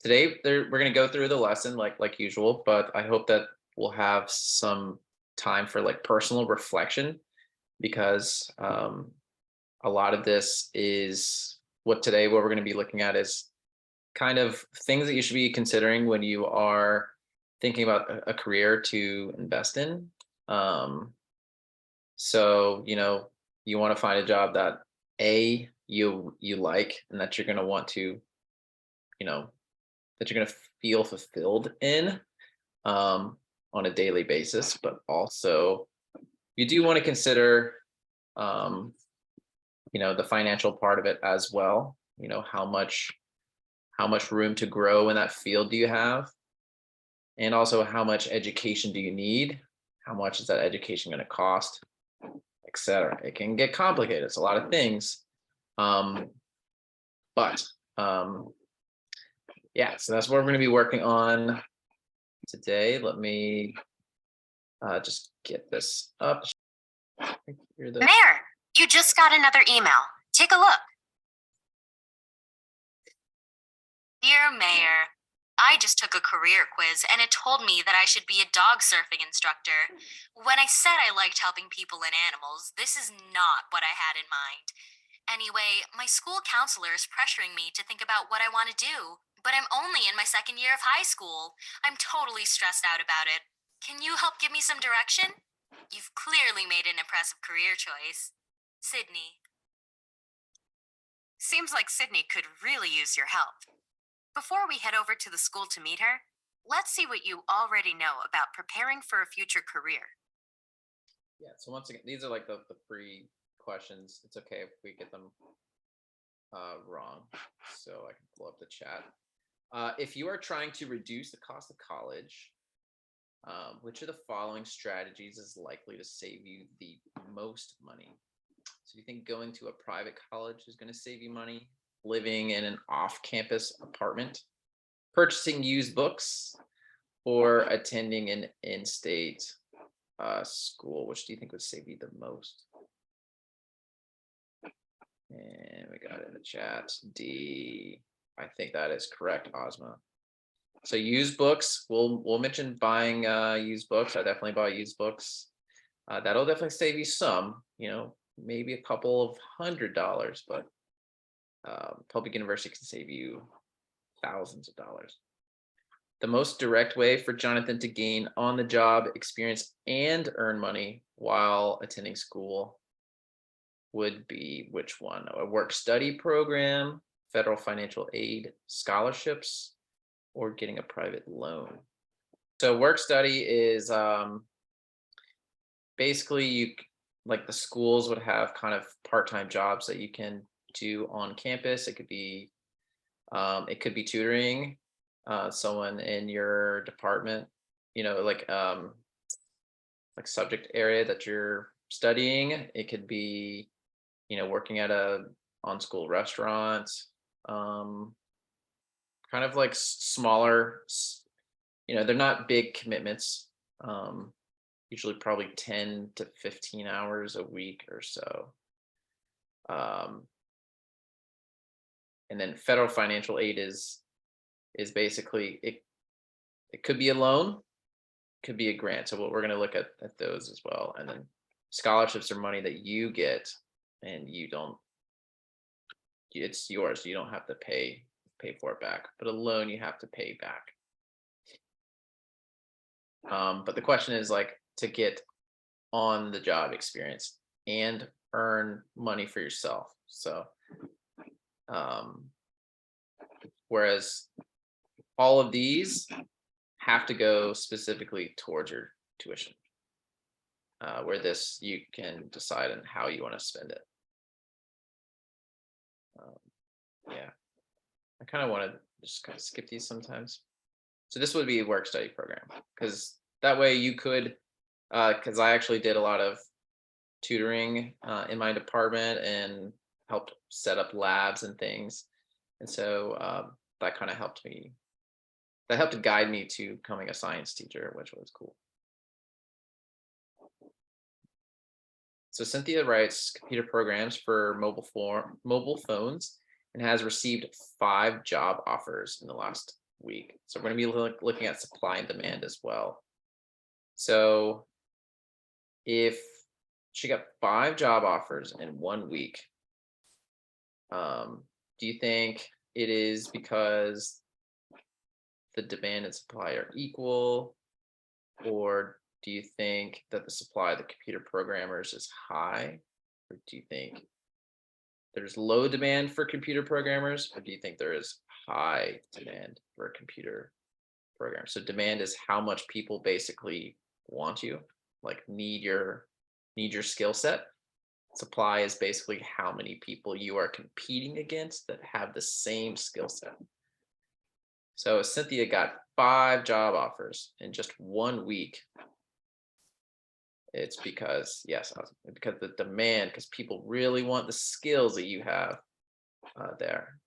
Today we're going to go through the lesson like usual, but I hope that we'll have some time for like personal reflection because a lot of this is what we're going to be looking at is kind of things that you should be considering when you are thinking about a career to invest in. Um, so you want to find a job that you like and that you're going to want to you know that you're going to feel fulfilled in um, on a daily basis, but also you do want to consider um, the financial part of it as well. How much room to grow in that field do you have, and also how much education do you need? How much is that education going to cost, etc. It can get complicated. It's a lot of things, um, but yeah. So that's what we're going to be working on today. Let me just get this up. Mayor, you just got another email. Take a look. Dear Mayor, I just took a career quiz and it told me that I should be a dog surfing instructor. When I said I liked helping people and animals, this is not what I had in mind. Anyway, my school counselor is pressuring me to think about what I want to do, but I'm only in my second year of high school. I'm totally stressed out about it. Can you help give me some direction? You've clearly made an impressive career choice. Sydney. Seems like Sydney could really use your help. Before we head over to the school to meet her, let's see what you already know about preparing for a future career. Yeah, so once again, these are like the pre questions. It's okay if we get them wrong. So I can pull up the chat. If you are trying to reduce the cost of college, which of the following strategies is likely to save you the most money? So do you think going to a private college is going to save you money? Living in an off-campus apartment, purchasing used books, or attending an in-state school? Which do you think would save you the most? And we got it in the chat. D. I think that is correct, Ozma. So used books. We'll mention buying used books. I definitely buy used books. That'll definitely save you some. Maybe a couple of $100, but public university can save you thousands of dollars. The most direct way for Jonathan to gain on-the-job experience and earn money while attending school would be which one? A work-study program, federal financial aid, scholarships, or getting a private loan. So work-study is basically like the schools would have kind of part-time jobs that you can do on campus. It could be tutoring someone in your department, like subject area that you're studying. It could be, working at a on-school restaurant, kind of like smaller, they're not big commitments, usually probably 10 to 15 hours a week or so. And then federal financial aid is basically it could be a loan, could be a grant. So we're going to look at those as well. And then scholarships are money that you get and it's yours. You don't have to pay for it back, but a loan you have to pay back. But the question is like to get on the job experience and earn money for yourself. So whereas all of these have to go specifically towards your tuition, where this you can decide on how you want to spend it. Yeah, I kind of want to just kind of skip these sometimes. So this would be a work study program, because that way you could, because I actually did a lot of tutoring in my department and helped set up labs and things. And so that kind of helped me. That helped to guide me to becoming a science teacher, which was cool. So Cynthia writes computer programs for mobile phones and has received 5 job offers in the last week. So we're going to be looking at supply and demand as well. So if she got 5 job offers in 1 week, do you think it is because the demand and supply are equal, or do you think that the supply of the computer programmers is high, or do you think there's low demand for computer programmers, or do you think there is high demand for computer programmers? So demand is how much people basically want you, like need your skill set. Supply is basically how many people you are competing against that have the same skill set. So Cynthia got 5 job offers in just 1 week. It's because, yes, because the demand, because people really want the skills that you have there.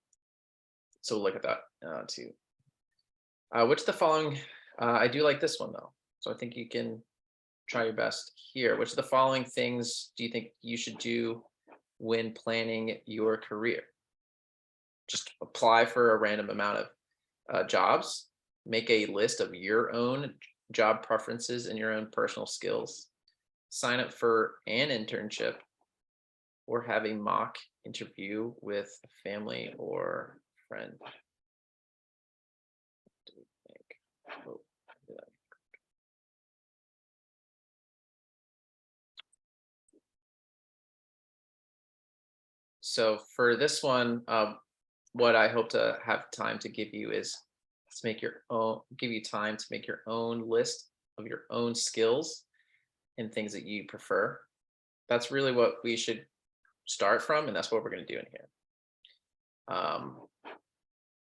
So look at that too. Which of the following, I do like this one though. So I think you can try your best here. Which of the following things do you think you should do when planning your career? Just apply for a random amount of jobs, make a list of your own job preferences and your own personal skills, sign up for an internship, or have a mock interview with a family or friend. What do we think? Oh, so for this one, what I hope to have time to give you is to make your own, give you time to make your own list of your own skills and things that you prefer. That's really what we should start from, and that's what we're going to do in here.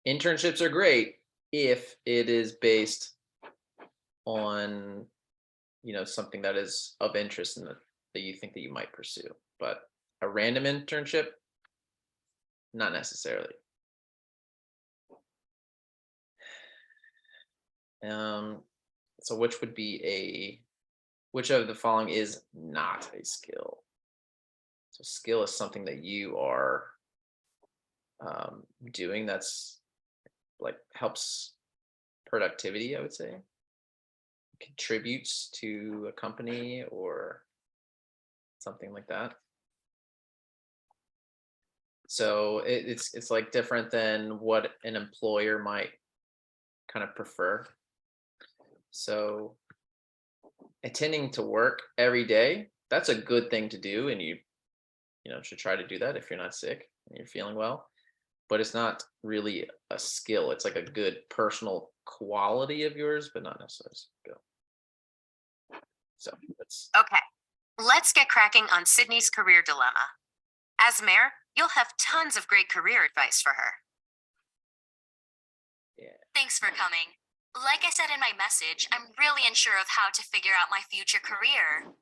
Internships are great if it is based on, something that is of interest and that you think that you might pursue. But a random internship, not necessarily. So which of the following is not a skill? So skill is something that you are doing that's like helps productivity, I would say, contributes to a company or something like that. So it's like different than what an employer might kind of prefer. So attending to work every day, that's a good thing to do, and you should try to do that if you're not sick and you're feeling well. But it's not really a skill. It's like a good personal quality of yours, but not necessarily a skill. So that's Okay, let's get cracking on Sydney's career dilemma. As mayor, you'll have tons of great career advice for her. yeah. Thanks for coming. Like I said in my message, I'm really unsure of how to figure out my future career.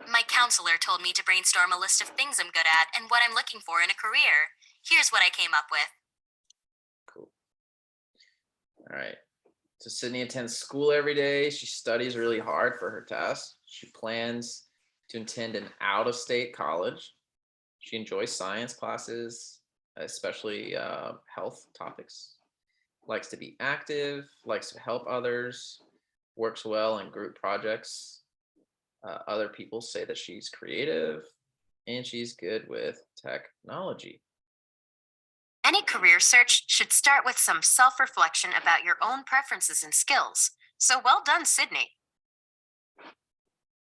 My counselor told me to brainstorm a list of things I'm good at and what I'm looking for in a career. Here's what I came up with. Cool. All right. So Sydney attends school every day. She studies really hard for her tests. She plans to attend an out-of-state college. She enjoys science classes, especially health topics. Likes to be active, likes to help others, works well in group projects. Other people say that she's creative and she's good with technology. Any career search should start with some self reflection about your own preferences and skills. So well done, Sydney.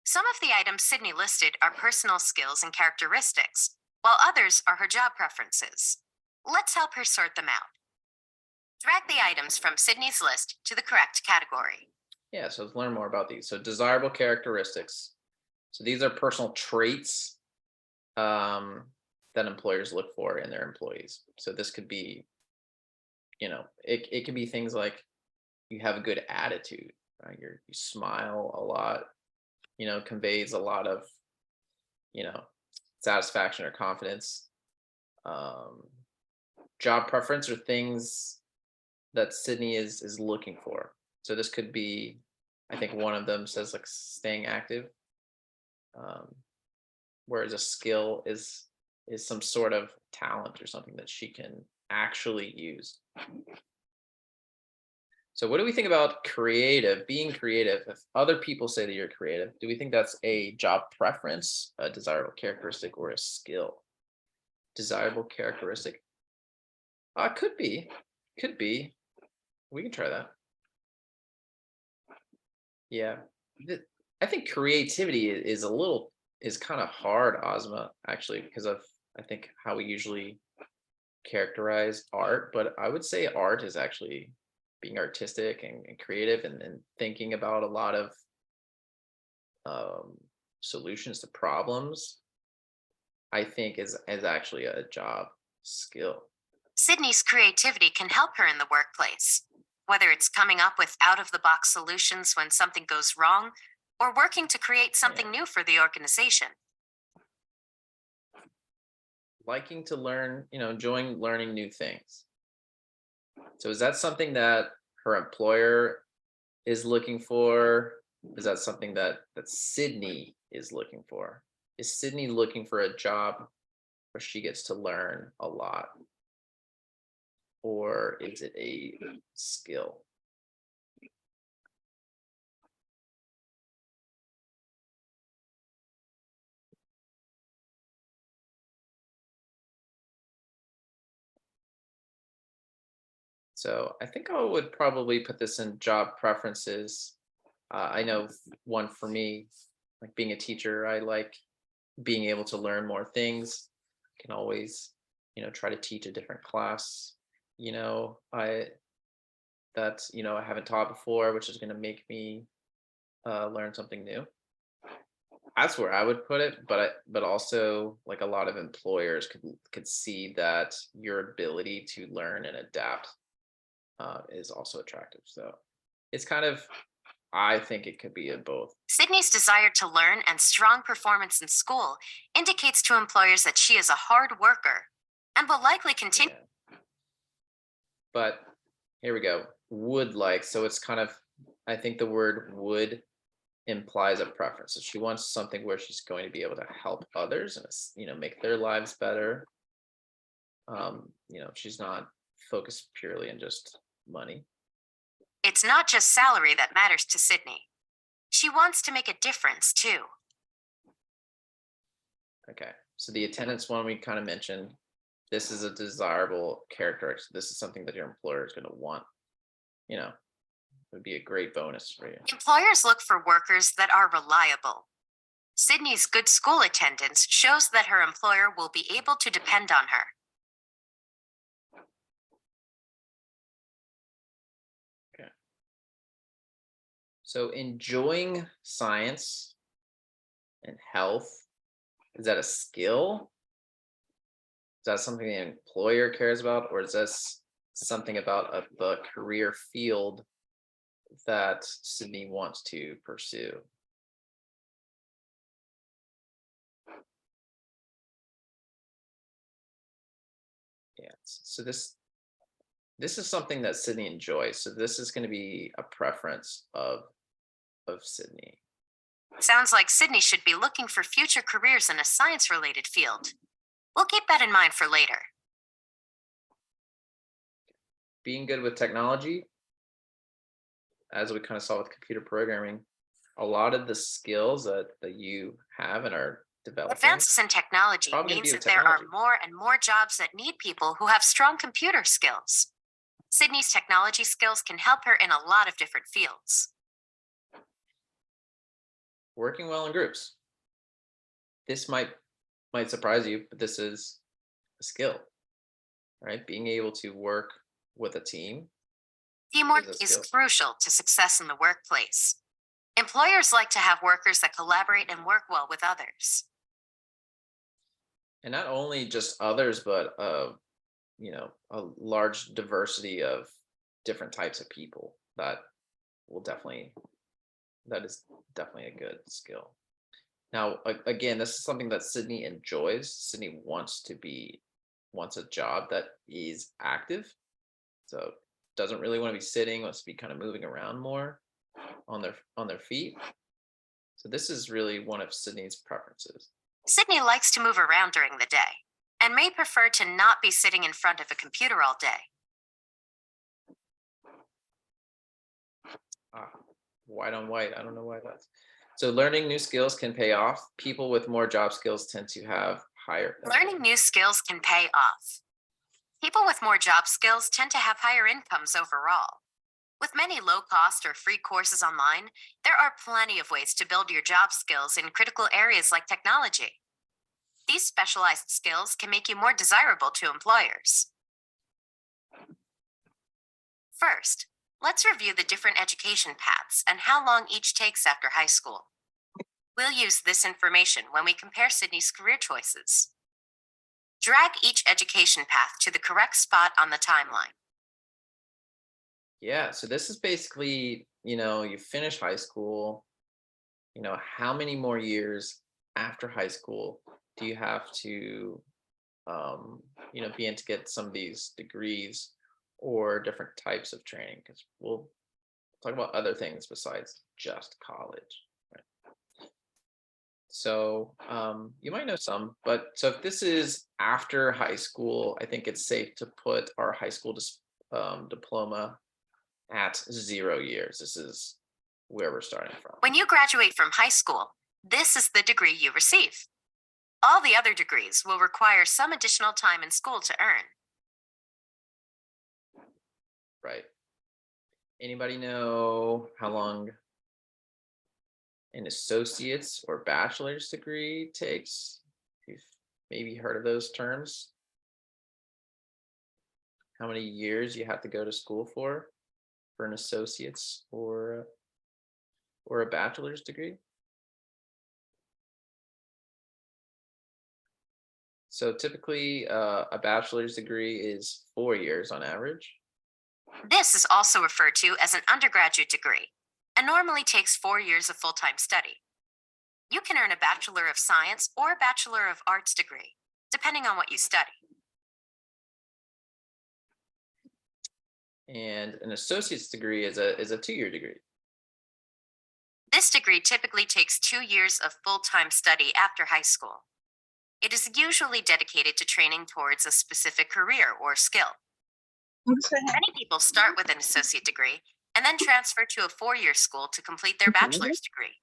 Some of the items Sydney listed are personal skills and characteristics, while others are her job preferences. Let's help her sort them out. Drag the items from Sydney's list to the correct category. Yeah, so let's learn more about these. So desirable characteristics. So these are personal traits that employers look for in their employees. So this could be, it could be things like you have a good attitude, right? You smile a lot, conveys a lot of, satisfaction or confidence. Job preference are things that Sydney is looking for. So this could be, I think one of them says like staying active, whereas a skill is some sort of talent or something that she can actually used. So what do we think about creative, being creative? If other people say that you're creative, do we think that's a job preference, a desirable characteristic, or a skill? Desirable characteristic? Could be. Could be. We can try that. Yeah. I think creativity is a little is kind of hard, Ozma, actually, because of I think how we usually characterize art, but I would say art is actually being artistic and creative and thinking about a lot of um, solutions to problems. I think is actually a job skill. Sydney's creativity can help her in the workplace, whether it's coming up with out of the box solutions when something goes wrong or working to create something Yeah. new for the organization. Liking to learn, enjoying learning new things. So is that something that her employer is looking for? Is that something that Sydney is looking for? Is Sydney looking for a job where she gets to learn a lot? Or is it a skill? So I think I would probably put this in job preferences. I know one for me, like being a teacher, I like being able to learn more things. Can always, try to teach a different class. I that I haven't taught before, which is going to make me learn something new. That's where I would put it, but also like a lot of employers could see that your ability to learn and adapt is also attractive. So it's kind of I think it could be in both. Sydney's desire to learn and strong performance in school indicates to employers that she is a hard worker and will likely continue. Yeah. But here we go. Would like, so it's kind of I think the word would implies a preference. So she wants something where she's going to be able to help others and make their lives better. She's not focused purely on just money. It's not just salary that matters to Sydney. She wants to make a difference too. Okay. So the attendance one we kind of mentioned. This is a desirable character. This is something that your employer is going to want. It would be a great bonus for you. Employers look for workers that are reliable. Sydney's good school attendance shows that her employer will be able to depend on her. Okay. So enjoying science and health, is that a skill? Is that something the employer cares about, or is this something about the career field that Sydney wants to pursue? Yeah. So this is something that Sydney enjoys. So this is going to be a preference of Sydney. Sounds like Sydney should be looking for future careers in a science-related field. We'll keep that in mind for later. Being good with technology, as we kind of saw with computer programming, a lot of the skills that you have and are developing. Advances in technology Probably means be that with there are technology. more and more jobs that need people who have strong computer skills. Sydney's technology skills can help her in a lot of different fields. Working well in groups. This might surprise you, but this is a skill, right? Being able to work with a team Teamwork is a is skill. crucial to success in the workplace. Employers like to have workers that collaborate and work well with others. And not only just others, but a large diversity of different types of people. That is definitely a good skill. Now, again, this is something that Sydney enjoys. Sydney wants a job that is active. So doesn't really want to be sitting, wants to be kind of moving around more on their feet. So this is really one of Sydney's preferences. Sydney likes to move around during the day. and may prefer to not be sitting in front of a computer all day. White on white. I don't know why that's. So learning new skills can pay off. People with more job skills tend to have higher. Learning new skills can pay off. People with more job skills tend to have higher incomes overall. With many low-cost or free courses online, there are plenty of ways to build your job skills in critical areas like technology. These specialized skills can make you more desirable to employers. First, let's review the different education paths and how long each takes after high school. We'll use this information when we compare Sydney's career choices. Drag each education path to the correct spot on the timeline. Yeah, so this is basically, you finish high school, how many more years after high school do you have to, be in to get some of these degrees or different types of training? Because we'll talk about other things besides just college. Right? So you might know some, but so if this is after high school, I think it's safe to put our high school diploma at 0 years. This is where we're starting from. When you graduate from high school, this is the degree you receive. All the other degrees will require some additional time in school to earn. Right. Anybody know how long an associate's or bachelor's degree takes? You've maybe heard of those terms. How many years you have to go to school for an associate's or a bachelor's degree? So typically a bachelor's degree is 4 years on average. This is also referred to as an undergraduate degree and normally takes 4 years of full-time study. You can earn a Bachelor of Science or a Bachelor of Arts degree, depending on what you study. And an associate's degree is a 2-year degree. This degree typically takes 2 years of full-time study after high school. It is usually dedicated to training towards a specific career or skill. Many people start with an associate degree and then transfer to a 4-year school to complete their bachelor's degree.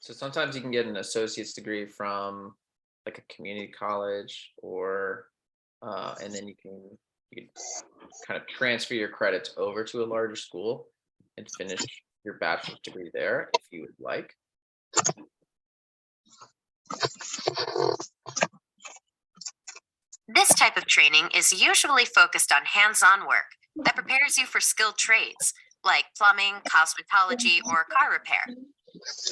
So sometimes you can get an associate's degree from like a community college or and then you can kind of transfer your credits over to a larger school and finish your bachelor's degree there if you would like. This type of training is usually focused on hands-on work that prepares you for skilled trades like plumbing, cosmetology, or car repair.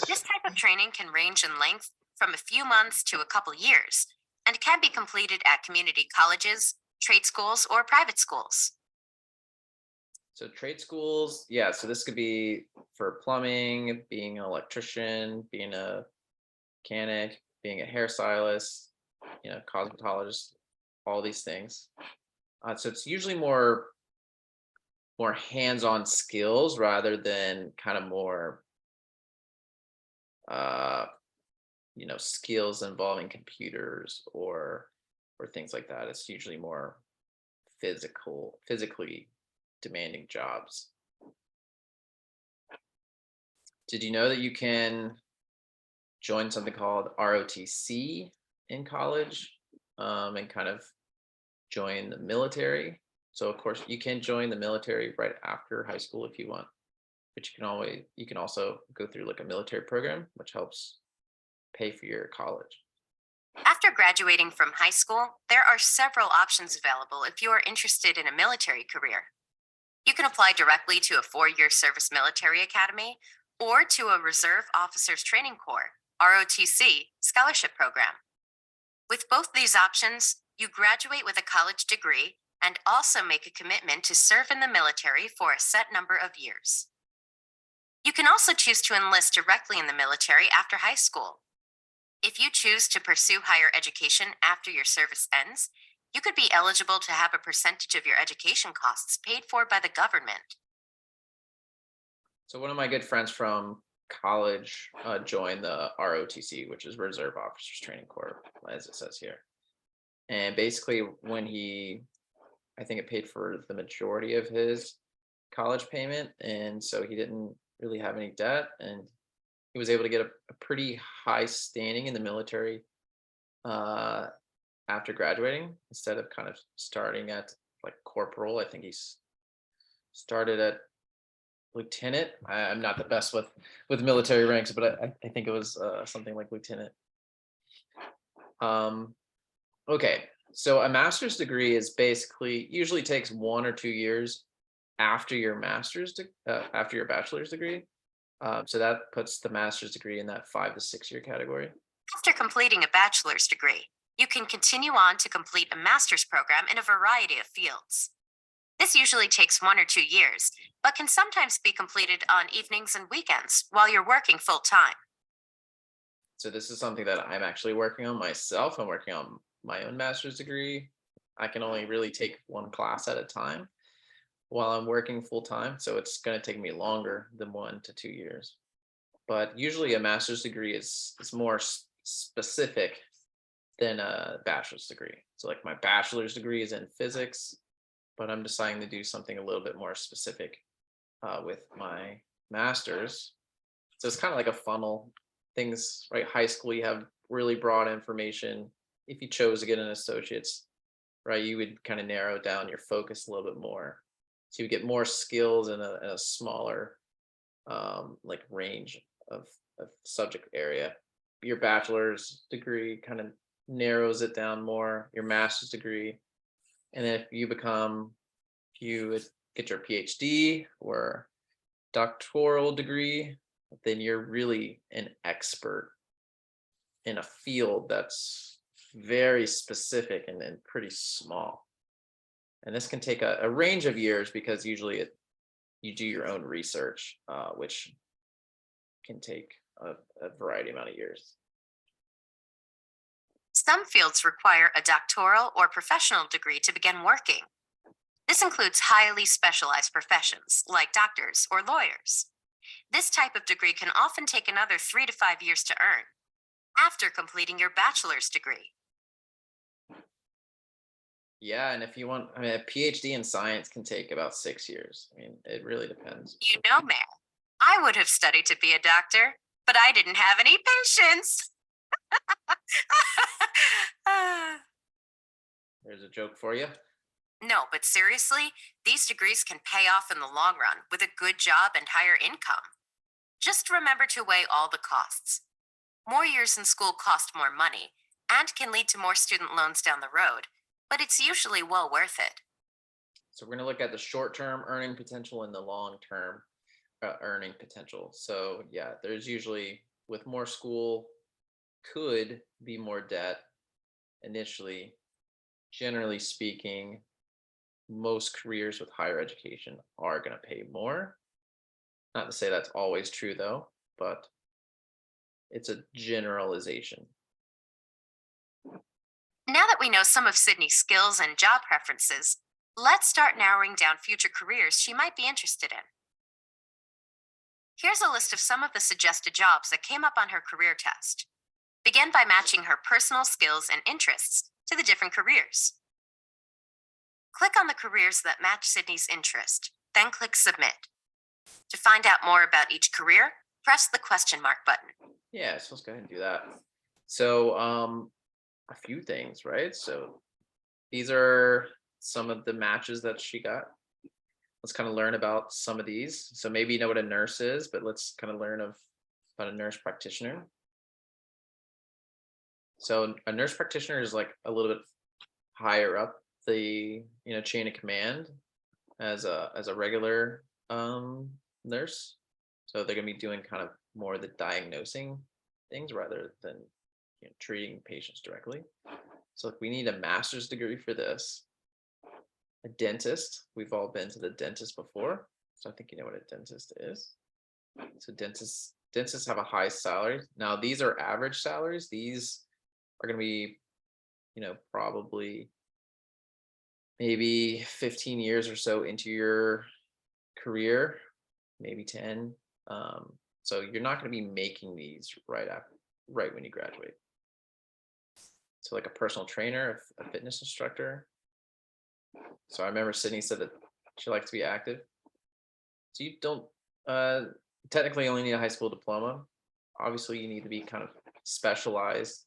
This type of training can range in length from a few months to a couple years and can be completed at community colleges, trade schools, or private schools. So trade schools, yeah, so this could be for plumbing, being an electrician, being a mechanic, being a hairstylist, cosmetologist, all these things. So it's usually more hands-on skills rather than kind of more skills involving computers or things like that. It's usually more physically demanding jobs. Did you know that you can join something called ROTC in college and kind of join the military? So of course you can join the military right after high school if you want, but you can also go through like a military program, which helps pay for your college. After graduating from high school, there are several options available if you are interested in a military career. You can apply directly to a 4-year service military academy or to a Reserve Officers Training Corps, ROTC, scholarship program. With both these options, you graduate with a college degree and also make a commitment to serve in the military for a set number of years. You can also choose to enlist directly in the military after high school. If you choose to pursue higher education after your service ends, you could be eligible to have a percentage of your education costs paid for by the government. So one of my good friends from college joined the ROTC, which is Reserve Officers Training Corps, as it says here. And basically when I think it paid for the majority of his college payment. And so he didn't really have any debt, and he was able to get a pretty high standing in the military uh, after graduating, instead of kind of starting at like corporal. I think he's started at lieutenant. I'm not the best with military ranks, but I think it was something like lieutenant. Um, okay, so a master's degree is basically usually takes 1 or 2 years after your after your bachelor's degree. So that puts the master's degree in that 5 to 6 year category. After completing a bachelor's degree, you can continue on to complete a master's program in a variety of fields. This usually takes 1 or 2 years, but can sometimes be completed on evenings and weekends while you're working full time. So this is something that I'm actually working on myself. I'm working on my own master's degree. I can only really take one class at a time while I'm working full time. So it's going to take me longer than 1 to 2 years. But usually a master's degree is more specific than a bachelor's degree. So like my bachelor's degree is in physics, but I'm deciding to do something a little bit more specific with my master's. So it's kind of like a funnel. Things, right? High school, you have really broad information. If you chose to get an associate's, right, you would kind of narrow down your focus a little bit more. So you get more skills in a smaller like range of subject area. Your bachelor's degree kind of narrows it down more, your master's degree. And then if you get your PhD or doctoral degree, then you're really an expert in a field that's very specific and pretty small. And this can take a range of years, because usually you do your own research, which can take a variety amount of years. Some fields require a doctoral or professional degree to begin working. This includes highly specialized professions like doctors or lawyers. This type of degree can often take another 3 to 5 years to earn after completing your bachelor's degree. Yeah, and if you want, I mean, a PhD in science can take about 6 years. I mean, it really depends. You know, Mayor, I would have studied to be a doctor, but I didn't have any patience. There's a joke for you. No, but seriously, these degrees can pay off in the long run with a good job and higher income. Just remember to weigh all the costs. More years in school cost more money and can lead to more student loans down the road, but it's usually well worth it. So we're going to look at the short-term earning potential and the long-term earning potential. So yeah, there's usually, with more school, could be more debt initially. Generally speaking, most careers with higher education are going to pay more. Not to say that's always true though, but it's a generalization. Now that we know some of Sydney's skills and job preferences, let's start narrowing down future careers she might be interested in. Here's a list of some of the suggested jobs that came up on her career test. Begin by matching her personal skills and interests to the different careers. Click on the careers that match Sydney's interest, then click Submit. To find out more about each career, press the question mark button. Yeah, so let's go ahead and do that. So a few things, right? So these are some of the matches that she got. Let's kind of learn about some of these. So maybe you know what a nurse is, but let's kind of learn about a nurse practitioner. So a nurse practitioner is like a little bit higher up the chain of command as a regular nurse. So they're gonna be doing kind of more of the diagnosing things rather than treating patients directly. So we need a master's degree for this. A dentist, we've all been to the dentist before, so I think you know what a dentist is. So dentists have a high salary. Now these are average salaries. These are going to be, probably maybe 15 years or so into your career, maybe 10. So you're not going to be making these right when you graduate. So like a personal trainer, a fitness instructor. So I remember Sydney said that she likes to be active. So you don't technically only need a high school diploma. Obviously, you need to be kind of specialized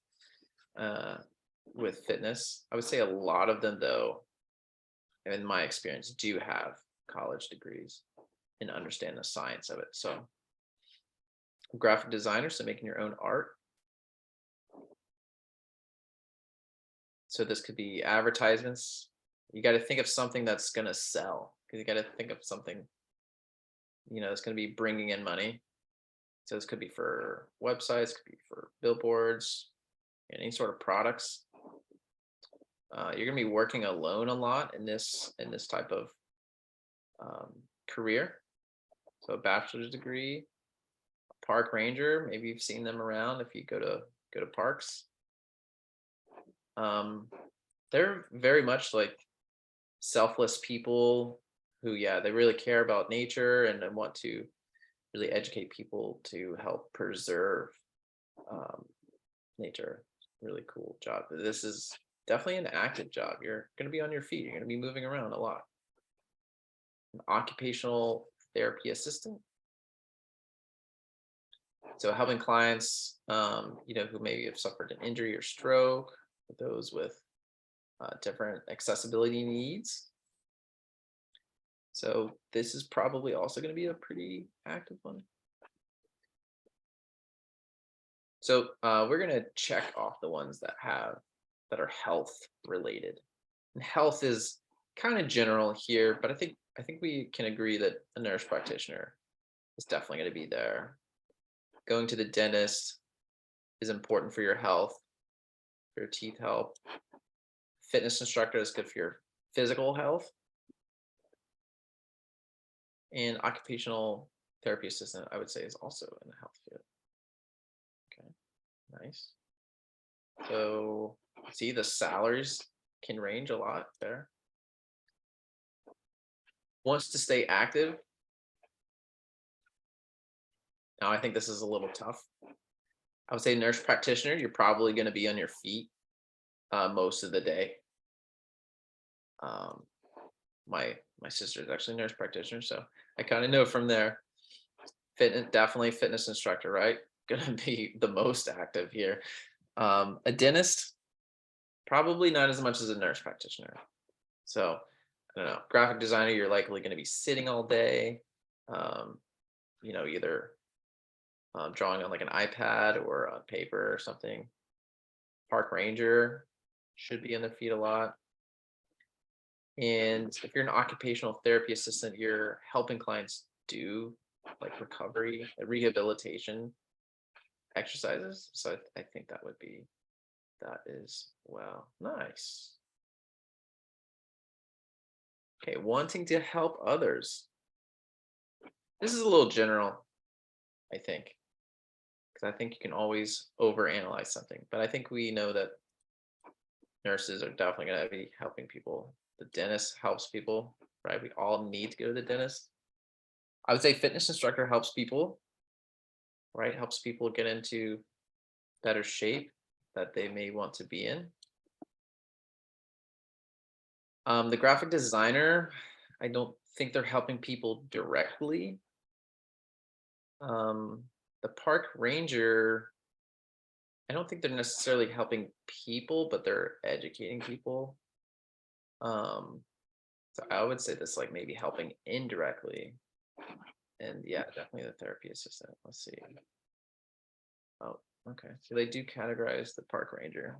with fitness. I would say a lot of them, though, in my experience, do have college degrees and understand the science of it. So graphic designer, so making your own art. So this could be advertisements. You got to think of something that's going to sell, because you got to think of something, that's going to be bringing in money. So this could be for websites, could be for billboards, any sort of products. You're going to be working alone a lot in this type of career. So a bachelor's degree, a park ranger. Maybe you've seen them around if you go to parks. They're very much like selfless people who, they really care about nature and want to really educate people to help preserve nature. Really cool job. This is definitely an active job. You're going to be on your feet. You're going to be moving around a lot. An occupational therapy assistant. So helping clients, who maybe have suffered an injury or stroke, those with different accessibility needs. So this is probably also going to be a pretty active one. So we're going to check off the ones that are health related. And health is kind of general here, but I think we can agree that a nurse practitioner is definitely going to be there. Going to the dentist is important for your health, for your teeth health. Fitness instructor is good for your physical health. And occupational therapy assistant, I would say, is also in the health field. Okay, nice. So see, the salaries can range a lot there. Wants to stay active. Now, I think this is a little tough. I would say nurse practitioner, you're probably going to be on your feet most of the day. My sister is actually a nurse practitioner, so I kind of know from there. Definitely fitness instructor, right? Gonna be the most active here. A dentist, probably not as much as a nurse practitioner. So I don't know. Graphic designer, you're likely going to be sitting all day. Either drawing on like an iPad or on paper or something. Park ranger should be on their feet a lot. And if you're an occupational therapy assistant, you're helping clients do like recovery, rehabilitation exercises. So I think that is, well, nice. Okay, wanting to help others. This is a little general, I think, because I think you can always overanalyze something. But I think we know that nurses are definitely going to be helping people. The dentist helps people, right? We all need to go to the dentist. I would say fitness instructor helps people, right? Helps people get into better shape that they may want to be in. The graphic designer, I don't think they're helping people directly. The park ranger, I don't think they're necessarily helping people, but they're educating people. So I would say this like maybe helping indirectly. And yeah, definitely the therapy assistant. Let's see. Oh, okay. So they do categorize the park ranger.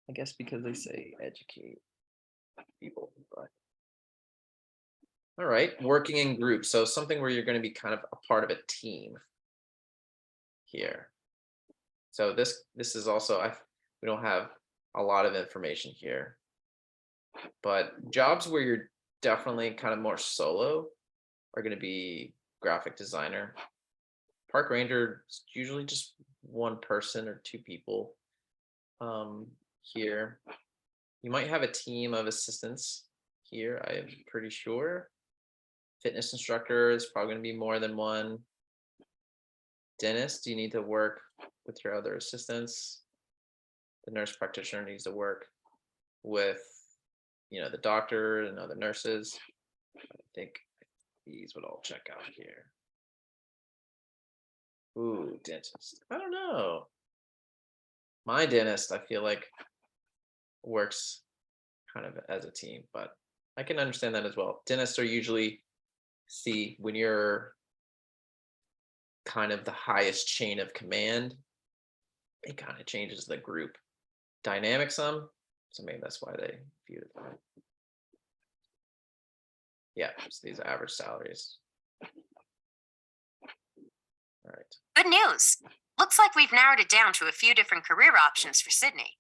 I guess because they say educate people, but all right, working in groups. So something where you're going to be kind of a part of a team here. So this is also, we don't have a lot of information here, but jobs where you're definitely kind of more solo are going to be graphic designer. Park ranger is usually just one person or two people. Here, you might have a team of assistants here, I am pretty sure. Fitness instructor is probably going to be more than one. Dentist, you need to work with your other assistants. the nurse practitioner needs to work with, the doctor and other nurses. I think these would all check out here. Ooh, dentist. I don't know. My dentist, I feel like, works kind of as a team, but I can understand that as well. Dentists are usually, see, when you're kind of the highest chain of command, it kind of changes the group dynamic some. So maybe that's why they viewed it that way. Yeah, it's these average salaries. All right. Good news. Looks like we've narrowed it down to a few different career options for Sydney.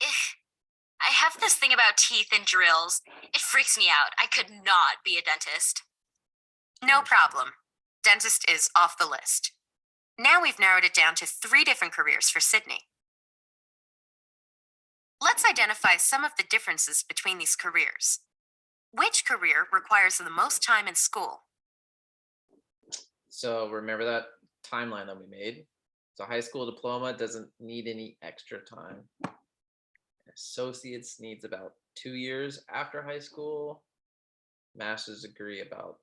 I have this thing about teeth and drills. It freaks me out. I could not be a dentist. No problem. Dentist is off the list. Now we've narrowed it down to 3 different careers for Sydney. Let's identify some of the differences between these careers. Which career requires the most time in school? So remember that timeline that we made? So high school diploma doesn't need any extra time. Associates needs about 2 years after high school. Master's degree about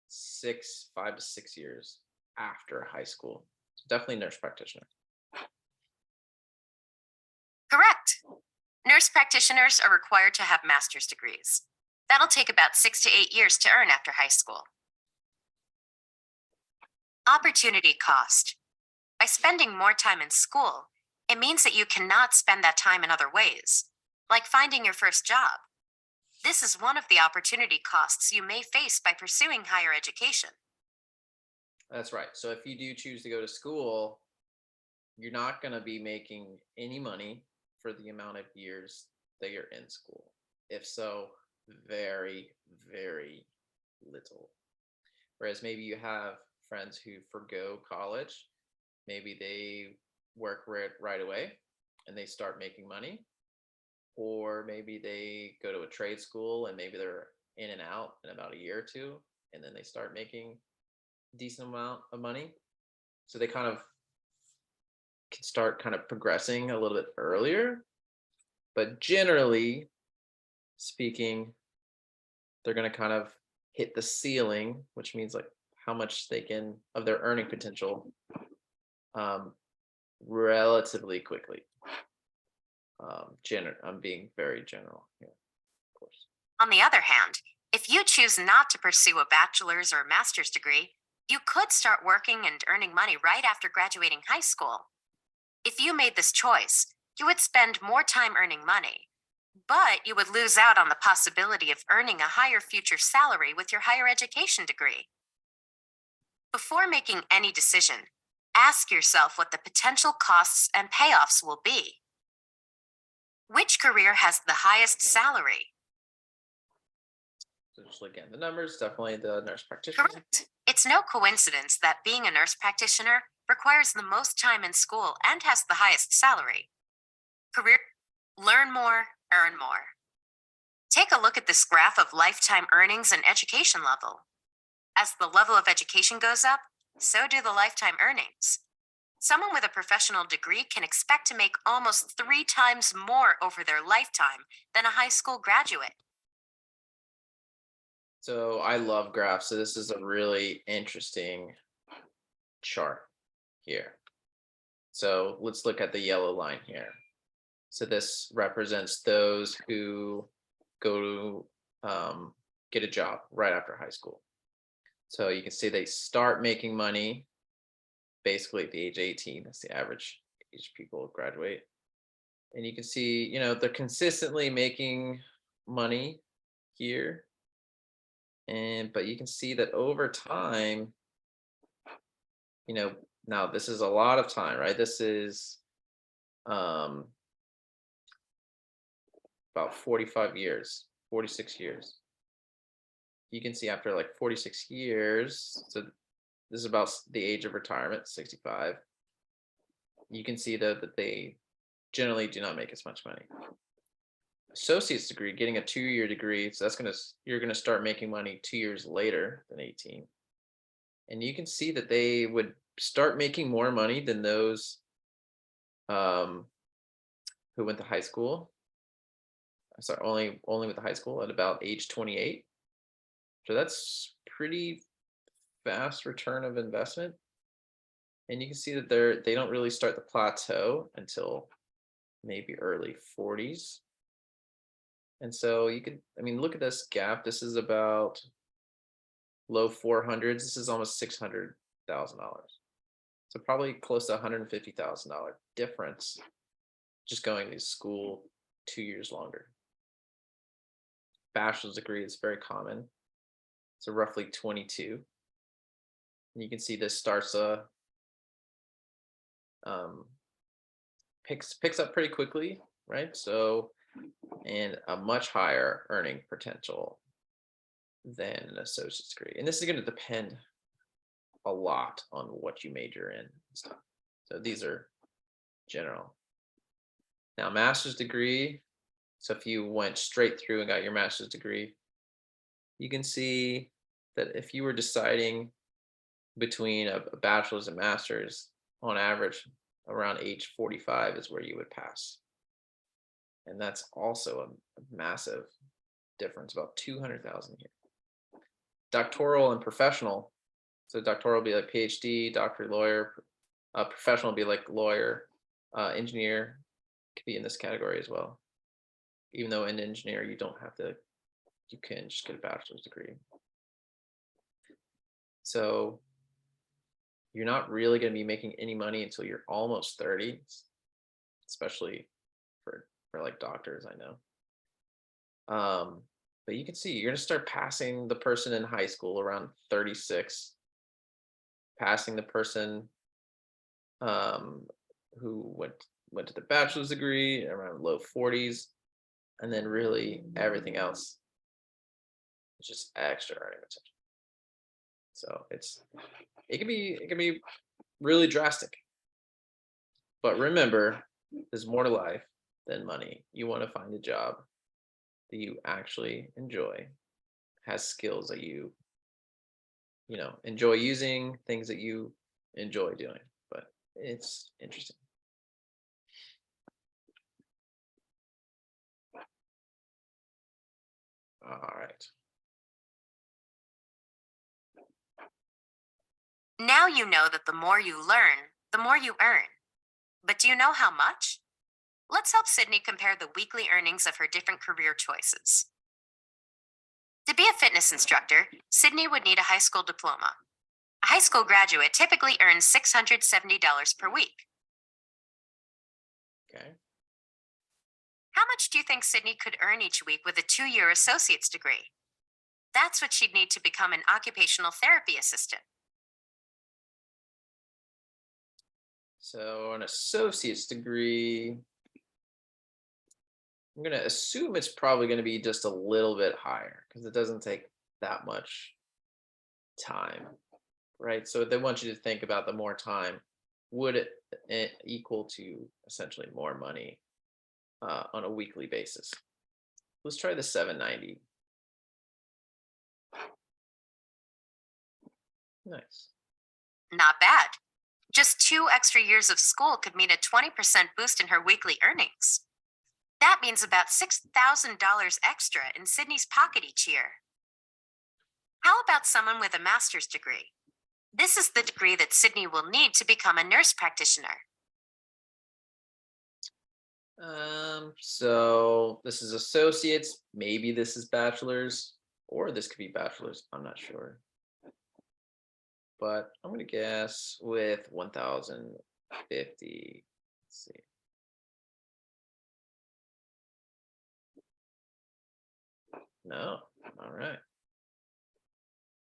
5 to 6 years after high school. So definitely nurse practitioner. Correct. Nurse practitioners are required to have master's degrees. That'll take about 6 to 8 years to earn after high school. Opportunity cost. By spending more time in school, it means that you cannot spend that time in other ways, like finding your first job. This is one of the opportunity costs you may face by pursuing higher education. That's right. So if you do choose to go to school, you're not going to be making any money for the amount of years that you're in school. If so, very, very little. Whereas maybe you have friends who forgo college, maybe they work right away and they start making money, or maybe they go to a trade school and maybe they're in and out in about a year or two, and then they start making a decent amount of money. So they kind of can start kind of progressing a little bit earlier, but generally speaking, they're going to kind of hit the ceiling, which means like how much they can of their earning potential relatively quickly. I'm being very general here, of course. On the other hand, if you choose not to pursue a bachelor's or master's degree, you could start working and earning money right after graduating high school. If you made this choice, you would spend more time earning money, but you would lose out on the possibility of earning a higher future salary with your higher education degree. Before making any decision, ask yourself what the potential costs and payoffs will be. Which career has the highest salary? So just looking at the numbers, definitely the nurse practitioner. Correct. It's no coincidence that being a nurse practitioner requires the most time in school and has the highest salary. Career, learn more, earn more. Take a look at this graph of lifetime earnings and education level. As the level of education goes up, so do the lifetime earnings. Someone with a professional degree can expect to make almost 3 times more over their lifetime than a high school graduate. So I love graphs. So this is a really interesting chart here. So let's look at the yellow line here. So this represents those who go to get a job right after high school. So you can see they start making money basically at the age 18. That's the average age people graduate. And you can see, they're consistently making money here. But you can see that over time, now this is a lot of time, right? This is about 45 years, 46 years. You can see after like 46 years, so this is about the age of retirement, 65. You can see that they generally do not make as much money. Associate's degree, getting a 2-year degree, so you're gonna start making money 2 years later than 18. And you can see that they would start making more money than those who went to high school. Sorry, only with the high school at about age 28. So that's pretty fast return of investment. And you can see that they don't really start the plateau until maybe early 40s. And so you could, I mean, look at this gap. This is about low 400s. This is almost $600,000. So probably close to $150,000 difference just going to school 2 years longer. Bachelor's degree is very common. So roughly 22. And you can see this starts picks up pretty quickly, right? So, and a much higher earning potential than an associate's degree. And this is going to depend a lot on what you major in and stuff. So these are general. Now, master's degree. So if you went straight through and got your master's degree, you can see that if you were deciding between a bachelor's and master's, on average, around age 45 is where you would pass. And that's also a massive difference, about 200,000 here. Doctoral and professional. So doctoral will be like PhD, doctor, lawyer. Professional will be like lawyer, engineer, could be in this category as well. Even though in engineer, you don't have to, you can just get a bachelor's degree. So you're not really going to be making any money until you're almost 30, especially for like doctors, I know. But you can see you're going to start passing the person in high school around 36, passing the person who went to the bachelor's degree around low 40s, and then really everything else is just extra earning potential. So it can be really drastic. But remember, there's more to life than money. You want to find a job that you actually enjoy, has skills that you enjoy using, things that you enjoy doing. But it's interesting. All right. Now you know that the more you learn, the more you earn. But do you know how much? Let's help Sydney compare the weekly earnings of her different career choices. To be a fitness instructor, Sydney would need a high school diploma. A high school graduate typically earns $670 per week. Okay. How much do you think Sydney could earn each week with a 2-year associate's degree? That's what she'd need to become an occupational therapy assistant. So an associate's degree, I'm going to assume it's probably going to be just a little bit higher because it doesn't take that much time, right? So they want you to think about the more time, would it equal to essentially more money on a weekly basis? Let's try the 790. Nice. Not bad. Just 2 extra years of school could mean a 20% boost in her weekly earnings. That means about $6,000 extra in Sydney's pocket each year. How about someone with a master's degree? This is the degree that Sydney will need to become a nurse practitioner. So this is associates, maybe this is bachelor's, or this could be bachelor's, I'm not sure. But I'm gonna guess with 1,050. Let's see. No, all right.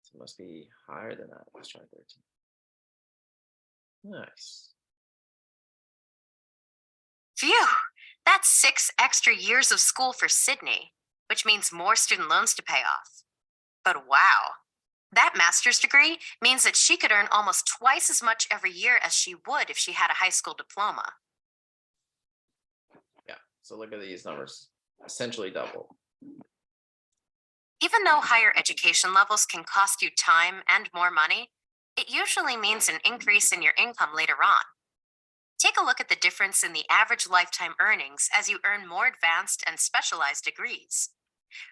So it must be higher than that. Let's try 13. Nice. Phew, that's 6 extra years of school for Sydney, which means more student loans to pay off. But wow, that master's degree means that she could earn almost twice as much every year as she would if she had a high school diploma. Yeah, so look at these numbers, essentially double. Even though higher education levels can cost you time and more money, it usually means an increase in your income later on. Take a look at the difference in the average lifetime earnings as you earn more advanced and specialized degrees.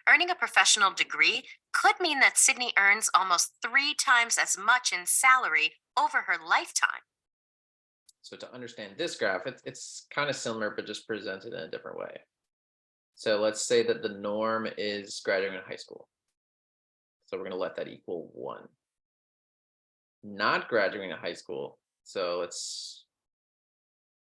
Earning a professional degree could mean that Sydney earns almost 3 times as much in salary over her lifetime. So to understand this graph, it's kind of similar, but just presented in a different way. So let's say that the norm is graduating high school. So we're going to let that equal 1. Not graduating high school. So let's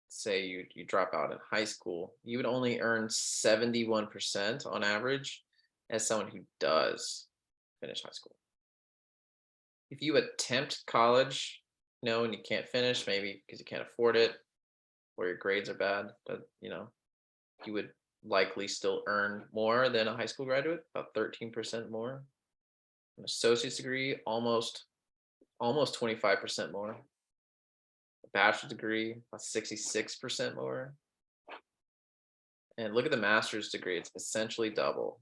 say you drop out in high school, you would only earn 71% on average as someone who does finish high school. If you attempt college, and you can't finish, maybe because you can't afford it or your grades are bad, but you would likely still earn more than a high school graduate, about 13% more. An associate's degree, almost 25% more. A bachelor's degree, about 66% more. And look at the master's degree, it's essentially double.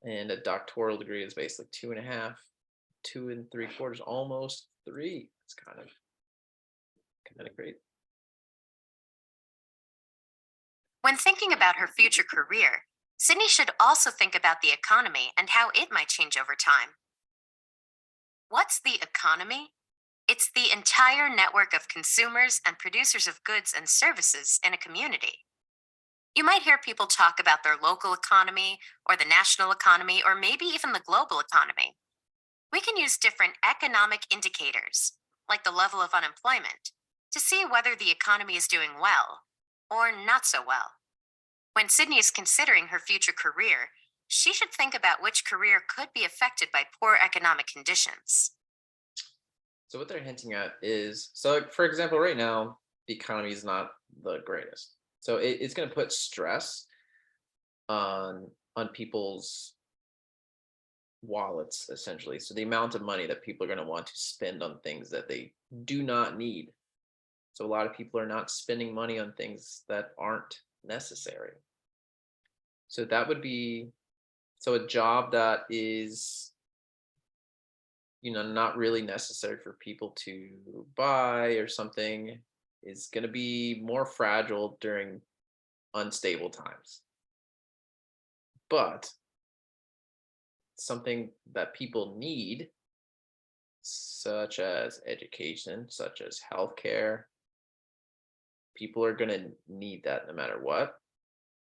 And a doctoral degree is basically 2.5, 2 3/4, almost 3. It's kind of great. When thinking about her future career, Sydney should also think about the economy and how it might change over time. What's the economy? It's the entire network of consumers and producers of goods and services in a community. You might hear people talk about their local economy or the national economy or maybe even the global economy. We can use different economic indicators, like the level of unemployment, to see whether the economy is doing well or not so well. When Sydney is considering her future career, she should think about which career could be affected by poor economic conditions. So what they're hinting at is, so like, for example, right now, the economy is not the greatest. So it's going to put stress on people's wallets, essentially. So the amount of money that people are going to want to spend on things that they do not need. So a lot of people are not spending money on things that aren't necessary. So that would be, so a job that is, not really necessary for people to buy or something is going to be more fragile during unstable times. But something that people need, such as education, such as healthcare, people are going to need that no matter what.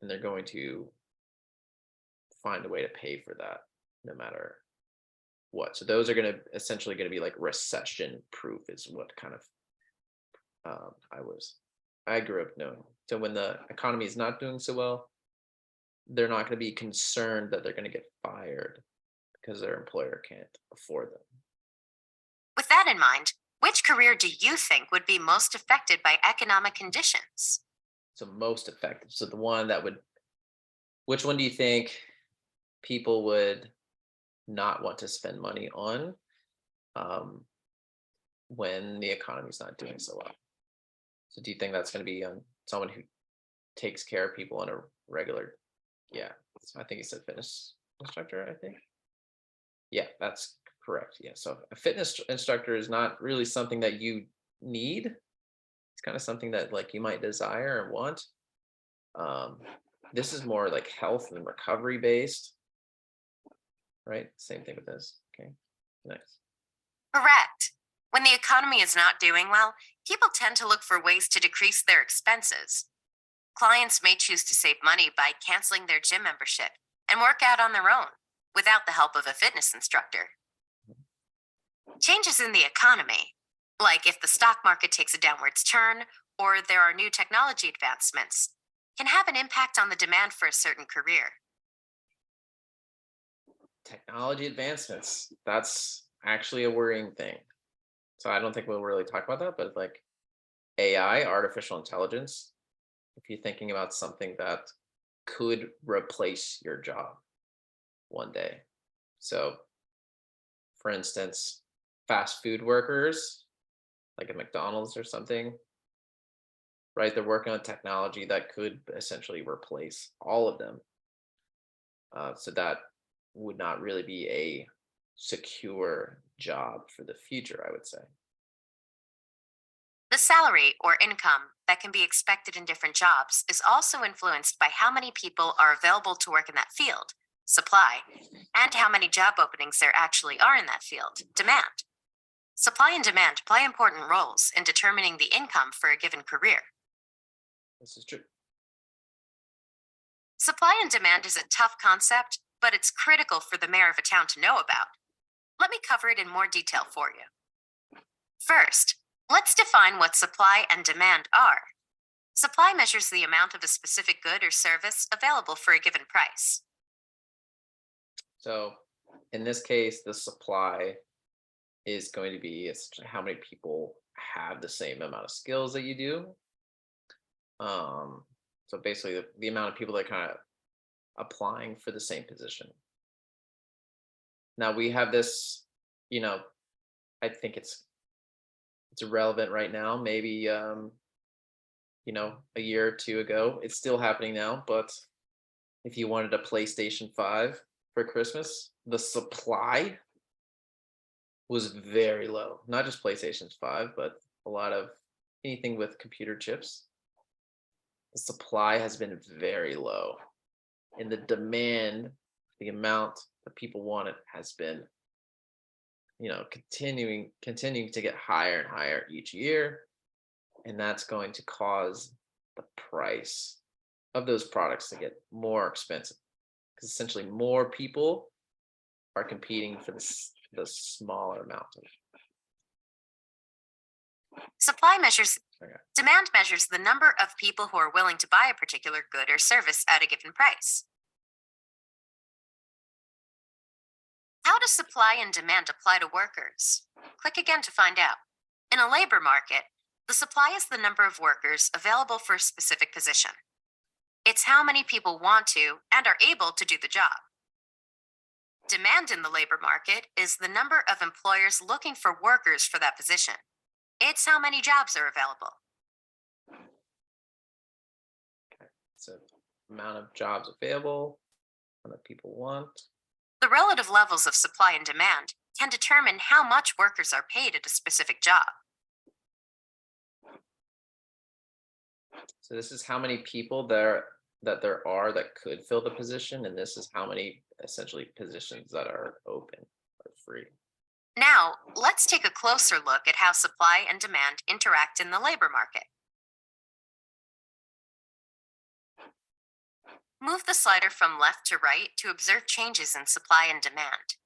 And they're going to find a way to pay for that no matter what. So those are going to essentially going to be like recession proof is what kind of I grew up knowing. So when the economy is not doing so well, they're not going to be concerned that they're going to get fired because their employer can't afford them. With that in mind, which career do you think would be most affected by economic conditions? So most effective. So the one that would, which one do you think people would not want to spend money on when the economy's not doing so well? So do you think that's going to be on someone who takes care of people on a regular? Yeah, so I think he said fitness instructor, I think. Yeah, that's correct. Yeah, so a fitness instructor is not really something that you need. It's kind of something that like you might desire and want. This is more like health and recovery based, right? Same thing with this. Okay, next. Correct. When the economy is not doing well, people tend to look for ways to decrease their expenses. Clients may choose to save money by canceling their gym membership and work out on their own without the help of a fitness instructor. Changes in the economy, like if the stock market takes a downwards turn or there are new technology advancements, can have an impact on the demand for a certain career. Technology advancements. That's actually a worrying thing. So I don't think we'll really talk about that, but like AI, artificial intelligence, if you're thinking about something that could replace your job one day. So for instance, fast food workers, like at McDonald's or something, right? They're working on technology that could essentially replace all of them. So that would not really be a secure job for the future, I would say. The salary or income that can be expected in different jobs is also influenced by how many people are available to work in that field, supply, and how many job openings there actually are in that field, demand. Supply and demand play important roles in determining the income for a given career. This is true. Supply and demand is a tough concept, but it's critical for the mayor of a town to know about. Let me cover it in more detail for you. First, let's define what supply and demand are. Supply measures the amount of a specific good or service available for a given price. So in this case, the supply is going to be how many people have the same amount of skills that you do. So basically the amount of people that kind of applying for the same position. Now we have this, I think it's irrelevant right now, maybe a year or two ago. It's still happening now, but if you wanted a PlayStation 5 for Christmas, the supply was very low. Not just PlayStation 5, but a lot of anything with computer chips. The supply has been very low. And the demand, the amount that people want it has been, continuing to get higher and higher each year. And that's going to cause the price of those products to get more expensive. Because essentially more people are competing for the smaller amount of. Supply measures, Okay. Demand measures the number of people who are willing to buy a particular good or service at a given price. How does supply and demand apply to workers? Click again to find out. In a labor market, the supply is the number of workers available for a specific position. It's how many people want to and are able to do the job. Demand in the labor market is the number of employers looking for workers for that position. It's how many jobs are available. So amount of jobs available, amount of people want. The relative levels of supply and demand can determine how much workers are paid at a specific job. So this is how many people there are that could fill the position, and this is how many essentially positions that are open or free. Now, let's take a closer look at how supply and demand interact in the labor market. Move the slider from left to right to observe changes in supply and demand.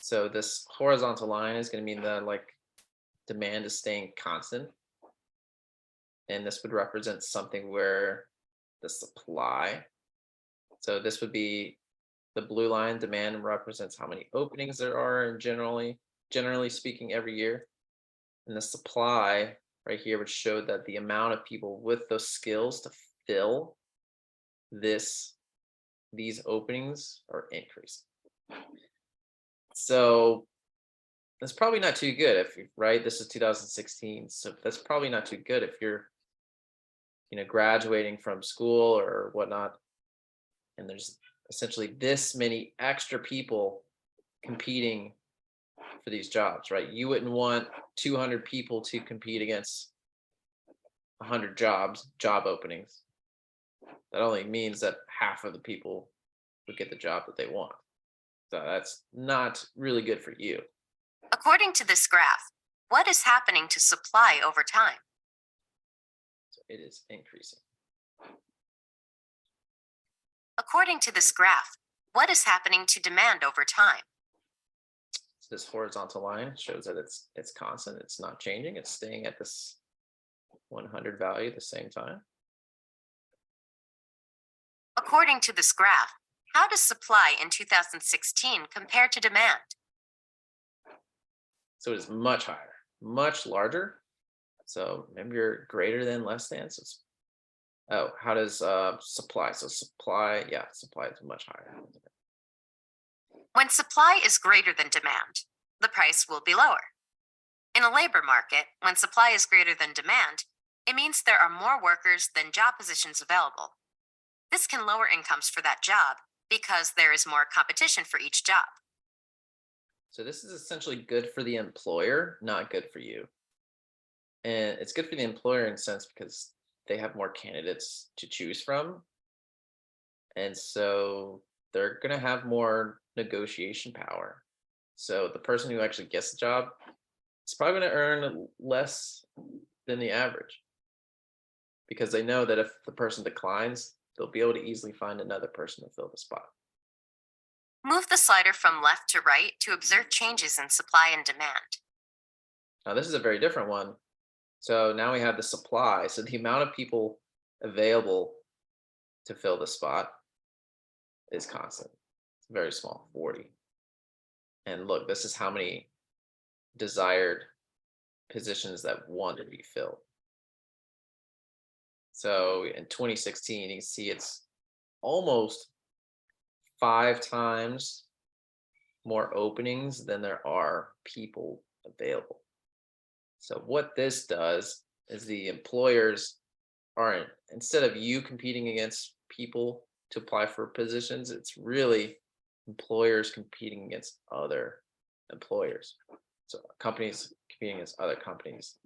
So this horizontal line is going to mean that demand is staying constant. And this would represent something where the supply. So this would be the blue line. Demand represents how many openings there are, and generally speaking, every year. And the supply right here would show that the amount of people with those skills to fill these openings are increasing. So that's probably not too good right? This is 2016. So that's probably not too good if you're, graduating from school or whatnot. And there's essentially this many extra people competing for these jobs, right? You wouldn't want 200 people to compete against 100 job openings. That only means that half of the people would get the job that they want. So that's not really good for you. According to this graph, what is happening to supply over time? So it is increasing. According to this graph, what is happening to demand over time? So this horizontal line shows that it's constant. It's not changing. It's staying at this 100 value at the same time. According to this graph, how does supply in 2016 compare to demand? So it's much higher, much larger. So remember your greater than, less than. So how does supply? So supply is much higher. When supply is greater than demand, the price will be lower. In a labor market, when supply is greater than demand, it means there are more workers than job positions available. This can lower incomes for that job because there is more competition for each job. So this is essentially good for the employer, not good for you. And it's good for the employer in a sense because they have more candidates to choose from. And so they're going to have more negotiation power. So the person who actually gets the job is probably going to earn less than the average because they know that if the person declines, they'll be able to easily find another person to fill the spot. Move the slider from left to right to observe changes in supply and demand. Now, this is a very different one. So now we have the supply. So the amount of people available to fill the spot is constant. It's very small, 40. And look, this is how many desired positions that want to be filled. So in 2016, you can see it's almost 5 times more openings than there are people available. So what this does is the employers aren't, instead of you competing against people to apply for positions, it's really employers competing against other employers. So companies competing against other companies.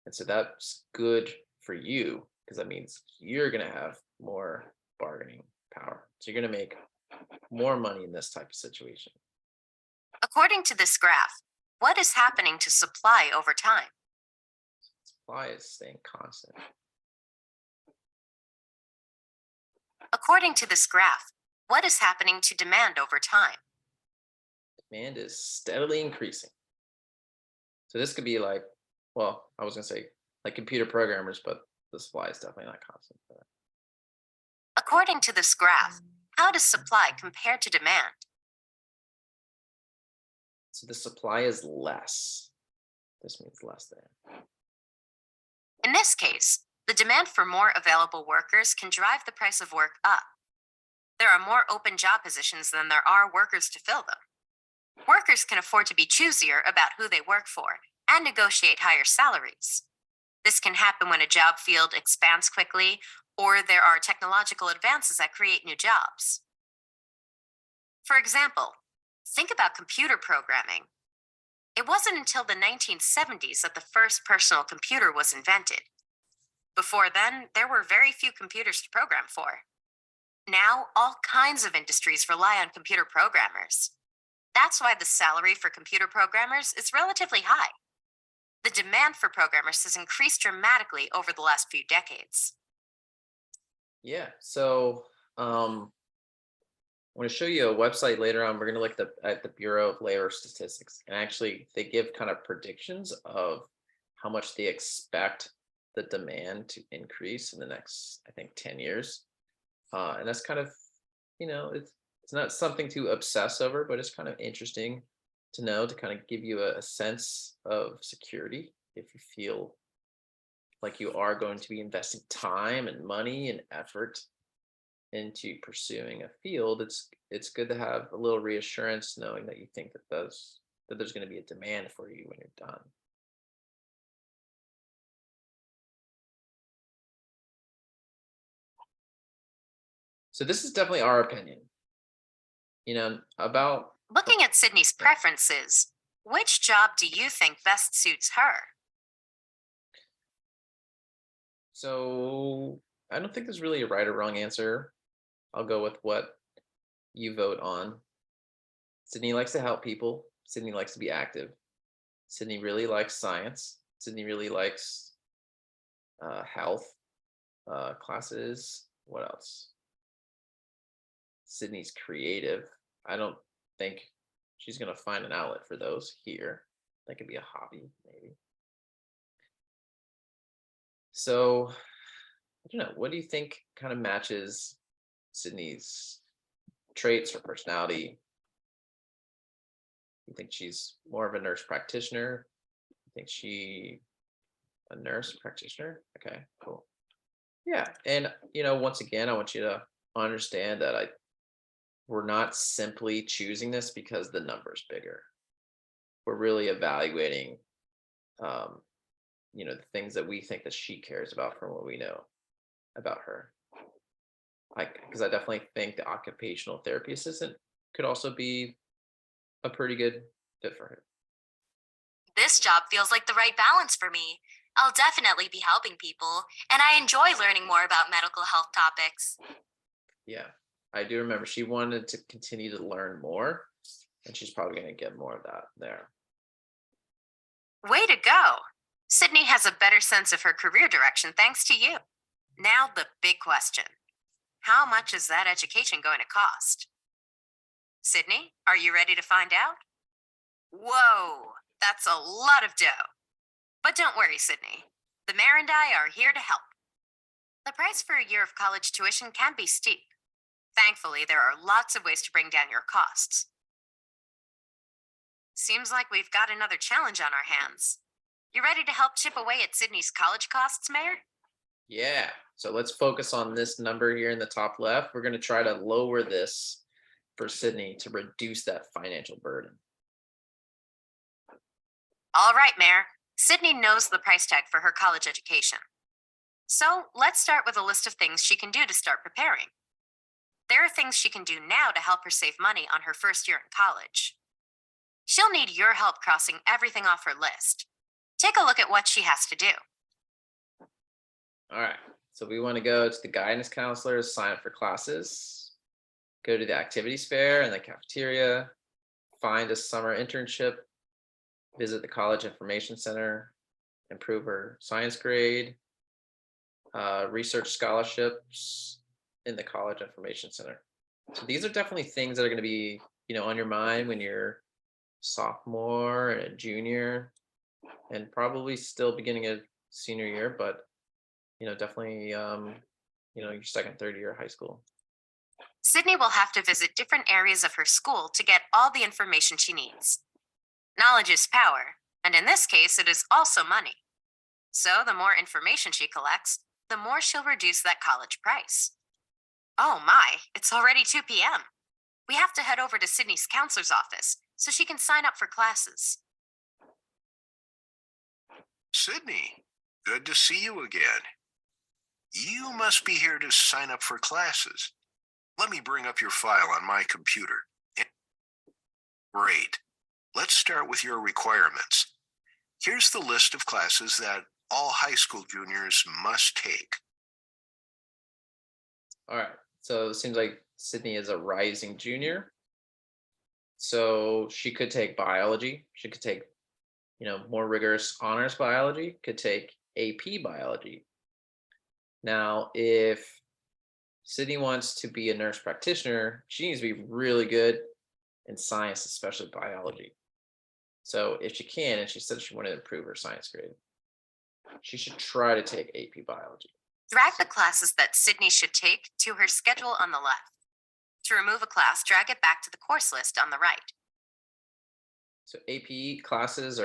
And so that's good for you because that means you're going to have more bargaining power. So you're going to make more money in this type of situation. According to this graph, what is happening to supply over time? Supply is staying constant. According to this graph, what is happening to demand over time? Demand is steadily increasing. So this could be like, well, I was going to say like computer programmers, but the supply is definitely not constant for that. According to this graph, how does supply compare to demand? So the supply is less. This means less than. In this case, the demand for more available workers can drive the price of work up. There are more open job positions than there are workers to fill them. Workers can afford to be choosier about who they work for and negotiate higher salaries. This can happen when a job field expands quickly or there are technological advances that create new jobs. For example, think about computer programming. It wasn't until the 1970s that the first personal computer was invented. Before then, there were very few computers to program for. Now, all kinds of industries rely on computer programmers. That's why the salary for computer programmers is relatively high. The demand for programmers has increased dramatically over the last few decades. Yeah, so I'm going to show you a website later on. We're going to look at the Bureau of Labor Statistics. And actually, they give kind of predictions of how much they expect the demand to increase in the next, I think, 10 years. And that's kind of, it's not something to obsess over, but it's kind of interesting to know, to kind of give you a sense of security if you feel like you are going to be investing time and money and effort into pursuing a field. It's good to have a little reassurance knowing that you think that there's going to be a demand for you when you're done. So this is definitely our opinion, about. Looking at Sydney's preferences, which job do you think best suits her? So I don't think there's really a right or wrong answer. I'll go with what you vote on. Sydney likes to help people. Sydney likes to be active. Sydney really likes science. Sydney really likes health classes. What else? Sydney's creative. I don't think she's going to find an outlet for those here. That could be a hobby, maybe. So, I don't know. What do you think kind of matches Sydney's traits or personality? You think she's more of a nurse practitioner? You think she a nurse practitioner? Okay, cool. Yeah, and once again, I want you to understand that we're not simply choosing this because the number's bigger. We're really evaluating, the things that we think that she cares about from what we know about her. Because I definitely think the occupational therapy assistant could also be a pretty good fit for her. This job feels like the right balance for me. I'll definitely be helping people, and I enjoy learning more about medical health topics. Yeah, I do remember she wanted to continue to learn more, and she's probably going to get more of that there. Way to go! Sydney has a better sense of her career direction thanks to you. Now, the big question: how much is that education going to cost? Sydney, are you ready to find out? Whoa, that's a lot of dough. But don't worry, Sydney. The mayor and I are here to help. The price for a year of college tuition can be steep. Thankfully, there are lots of ways to bring down your costs. Seems like we've got another challenge on our hands. You ready to help chip away at Sydney's college costs, Mayor? Yeah, so let's focus on this number here in the top left. We're going to try to lower this for Sydney to reduce that financial burden. All right, Mayor. Sydney knows the price tag for her college education. So let's start with a list of things she can do to start preparing. There are things she can do now to help her save money on her first year in college. She'll need your help crossing everything off her list. Take a look at what she has to do. All right, so we want to go to the guidance counselors, sign up for classes, go to the activities fair and the cafeteria, find a summer internship, visit the college information center, improve her science grade, research scholarships in the college information center. So these are definitely things that are going to be, on your mind when you're sophomore and a junior, and probably still beginning of senior year, but definitely, your second, third year of high school. Sydney will have to visit different areas of her school to get all the information she needs. Knowledge is power, and in this case, it is also money. So the more information she collects, the more she'll reduce that college price. Oh my, it's already 2 p.m. We have to head over to Sydney's counselor's office so she can sign up for classes. Sydney, good to see you again. You must be here to sign up for classes. Let me bring up your file on my computer. Great. Let's start with your requirements. Here's the list of classes that all high school juniors must take. All right, so it seems like Sydney is a rising junior. So she could take biology. She could take, more rigorous honors biology, could take AP biology. Now, if Sydney wants to be a nurse practitioner, she needs to be really good in science, especially biology. So if she can, and she said she wanted to improve her science grade, she should try to take AP biology. Drag the classes that Sydney should take to her schedule on the left. To remove a class, drag it back to the course list on the right. So AP classes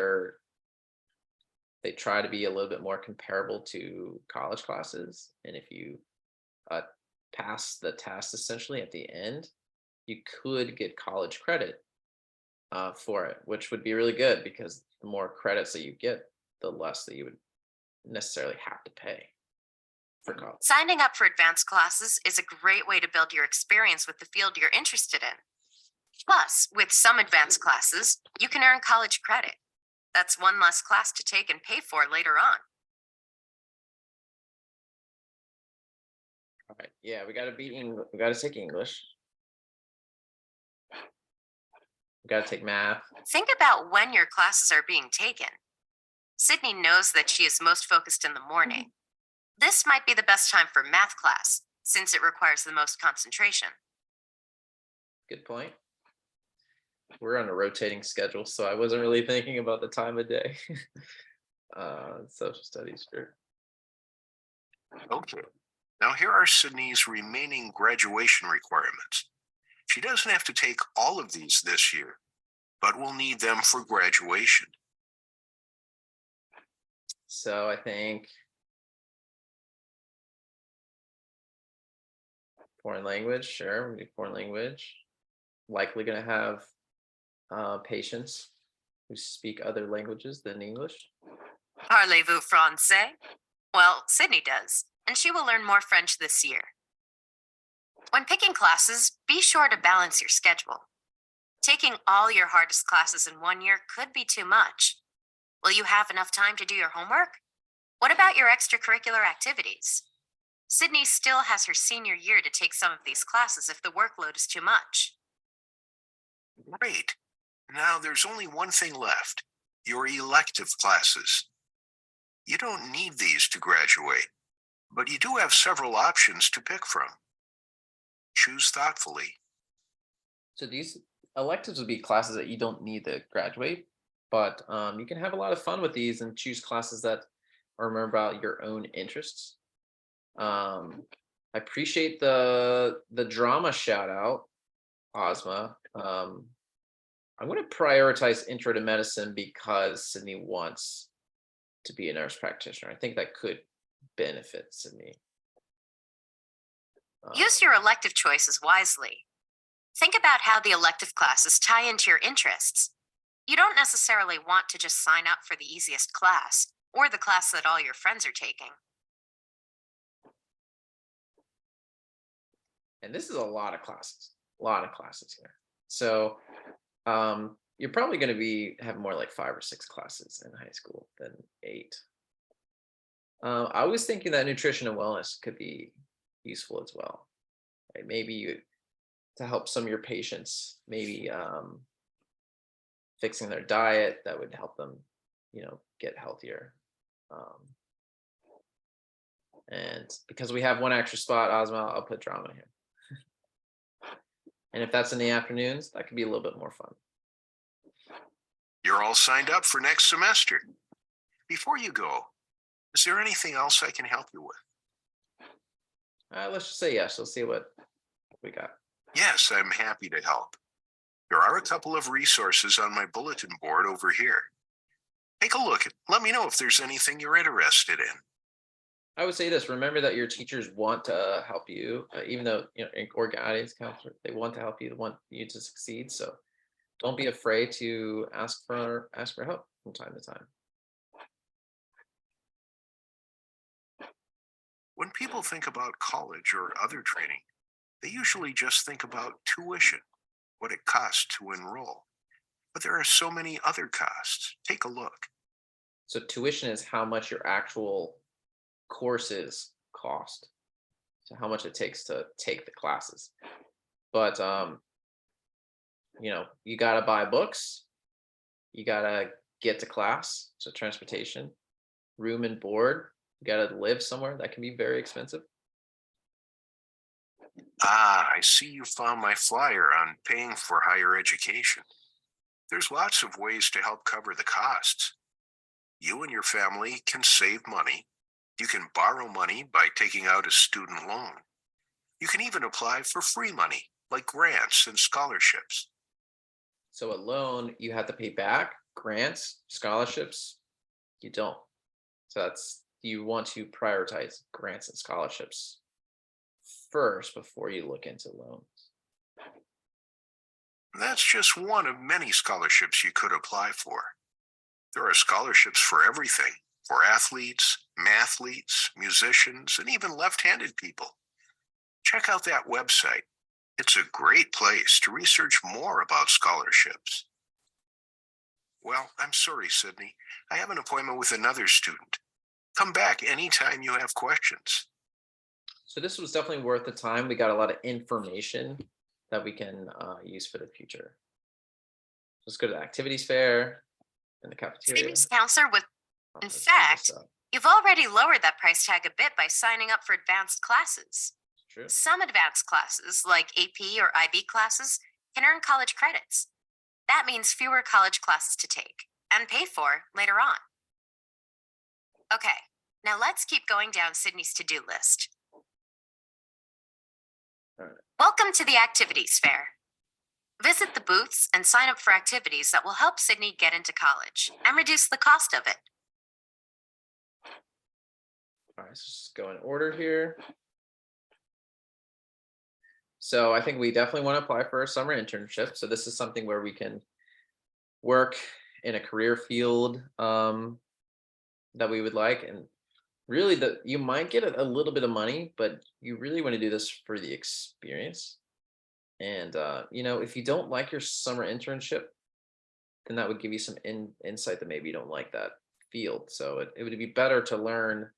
they try to be a little bit more comparable to college classes. And if you pass the test essentially at the end, you could get college credit for it, which would be really good because the more credits that you get, the less that you would necessarily have to pay for college. Signing up for advanced classes is a great way to build your experience with the field you're interested in. Plus, with some advanced classes, you can earn college credit. That's one less class to take and pay for later on. All right, yeah, we got to take English. We got to take math. Think about when your classes are being taken. Sydney knows that she is most focused in the morning. This might be the best time for math class, since it requires the most concentration. Good point. We're on a rotating schedule, so I wasn't really thinking about the time of day. Social studies, sure. Okay. Now here are Sydney's remaining graduation requirements. She doesn't have to take all of these this year, but will need them for graduation. So I think foreign language, sure, we do foreign language. Likely going to have patients who speak other languages than English. Parlez-vous français? Well, Sydney does, and she will learn more French this year. When picking classes, be sure to balance your schedule. Taking all your hardest classes in 1 year could be too much. Will you have enough time to do your homework? What about your extracurricular activities? Sydney still has her senior year to take some of these classes if the workload is too much. Great. Now there's only one thing left, your elective classes. You don't need these to graduate, but you do have several options to pick from. Choose thoughtfully. So these electives would be classes that you don't need to graduate, but you can have a lot of fun with these and choose classes that are more about your own interests. I appreciate the drama shout out, Ozma. I'm going to prioritize intro to medicine because Sydney wants to be a nurse practitioner. I think that could benefit Sydney. Use your elective choices wisely. Think about how the elective classes tie into your interests. You don't necessarily want to just sign up for the easiest class or the class that all your friends are taking. And this is a lot of classes here. So you're probably going to have more like 5 or 6 classes in high school than 8. I was thinking that nutrition and wellness could be useful as well. Right? Maybe to help some of your patients, maybe fixing their diet that would help them, get healthier. And because we have one extra spot, Ozma, I'll put drama here. And if that's in the afternoons, that could be a little bit more fun. You're all signed up for next semester. Before you go, is there anything else I can help you with? Let's just say yes. Let's see what we got. Yes, I'm happy to help. There are a couple of resources on my bulletin board over here. Take a look and let me know if there's anything you're interested in. I would say this: remember that your teachers want to help you, even though or guidance counselor, they want to help you. They want you to succeed. So don't be afraid to ask for help from time to time. When people think about college or other training, they usually just think about tuition, what it costs to enroll. But there are so many other costs. Take a look. So tuition is how much your actual courses cost. So how much it takes to take the classes. But you gotta buy books, you gotta get to class, so transportation, room and board, you gotta live somewhere. That can be very expensive. Ah, I see you found my flyer on paying for higher education. There's lots of ways to help cover the costs. You and your family can save money. You can borrow money by taking out a student loan. You can even apply for free money, like grants and scholarships. So a loan you have to pay back, grants, scholarships, you don't. So you want to prioritize grants and scholarships first before you look into loans. That's just one of many scholarships you could apply for. There are scholarships for everything, for athletes, mathletes, musicians, and even left-handed people. Check out that website. It's a great place to research more about scholarships. Well, I'm sorry, Sydney. I have an appointment with another student. Come back anytime you have questions. So this was definitely worth the time. We got a lot of information that we can use for the future. Let's go to the activities fair and the cafeteria. Students counselor with, in Let's do fact, this up. you've already lowered that price tag a bit by signing up for advanced classes. True. Some advanced classes, like AP or IB classes, can earn college credits. That means fewer college classes to take and pay for later on. Okay, now let's keep going down Sydney's to-do list. All right. Welcome to the activities fair. Visit the booths and sign up for activities that will help Sydney get into college and reduce the cost of it. All right, let's just go in order here. So I think we definitely want to apply for a summer internship. So this is something where we can work in a career field that we would like. And really you might get a little bit of money, but you really want to do this for the experience. And, if you don't like your summer internship, then that would give you some insight that maybe you don't like that field. So it would be better to learn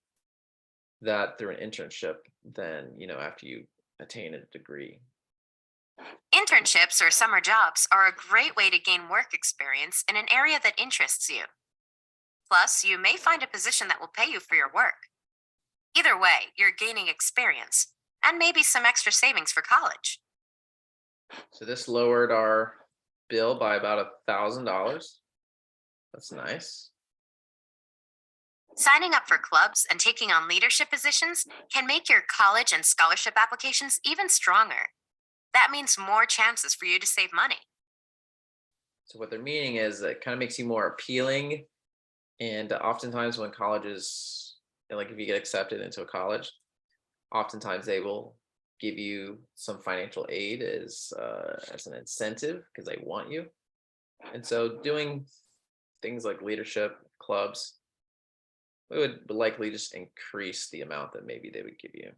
that through an internship than, after you attain a degree. Internships or summer jobs are a great way to gain work experience in an area that interests you. Plus, you may find a position that will pay you for your work. Either way, you're gaining experience and maybe some extra savings for college. So this lowered our bill by about $1,000. That's nice. Signing up for clubs and taking on leadership positions can make your college and scholarship applications even stronger. That means more chances for you to save money. So what they're meaning is that it kind of makes you more appealing. And oftentimes when colleges, like if you get accepted into a college, oftentimes they will give you some financial aid as an incentive because they want you. And so doing things like leadership clubs, it would likely just increase the amount that maybe they would give you.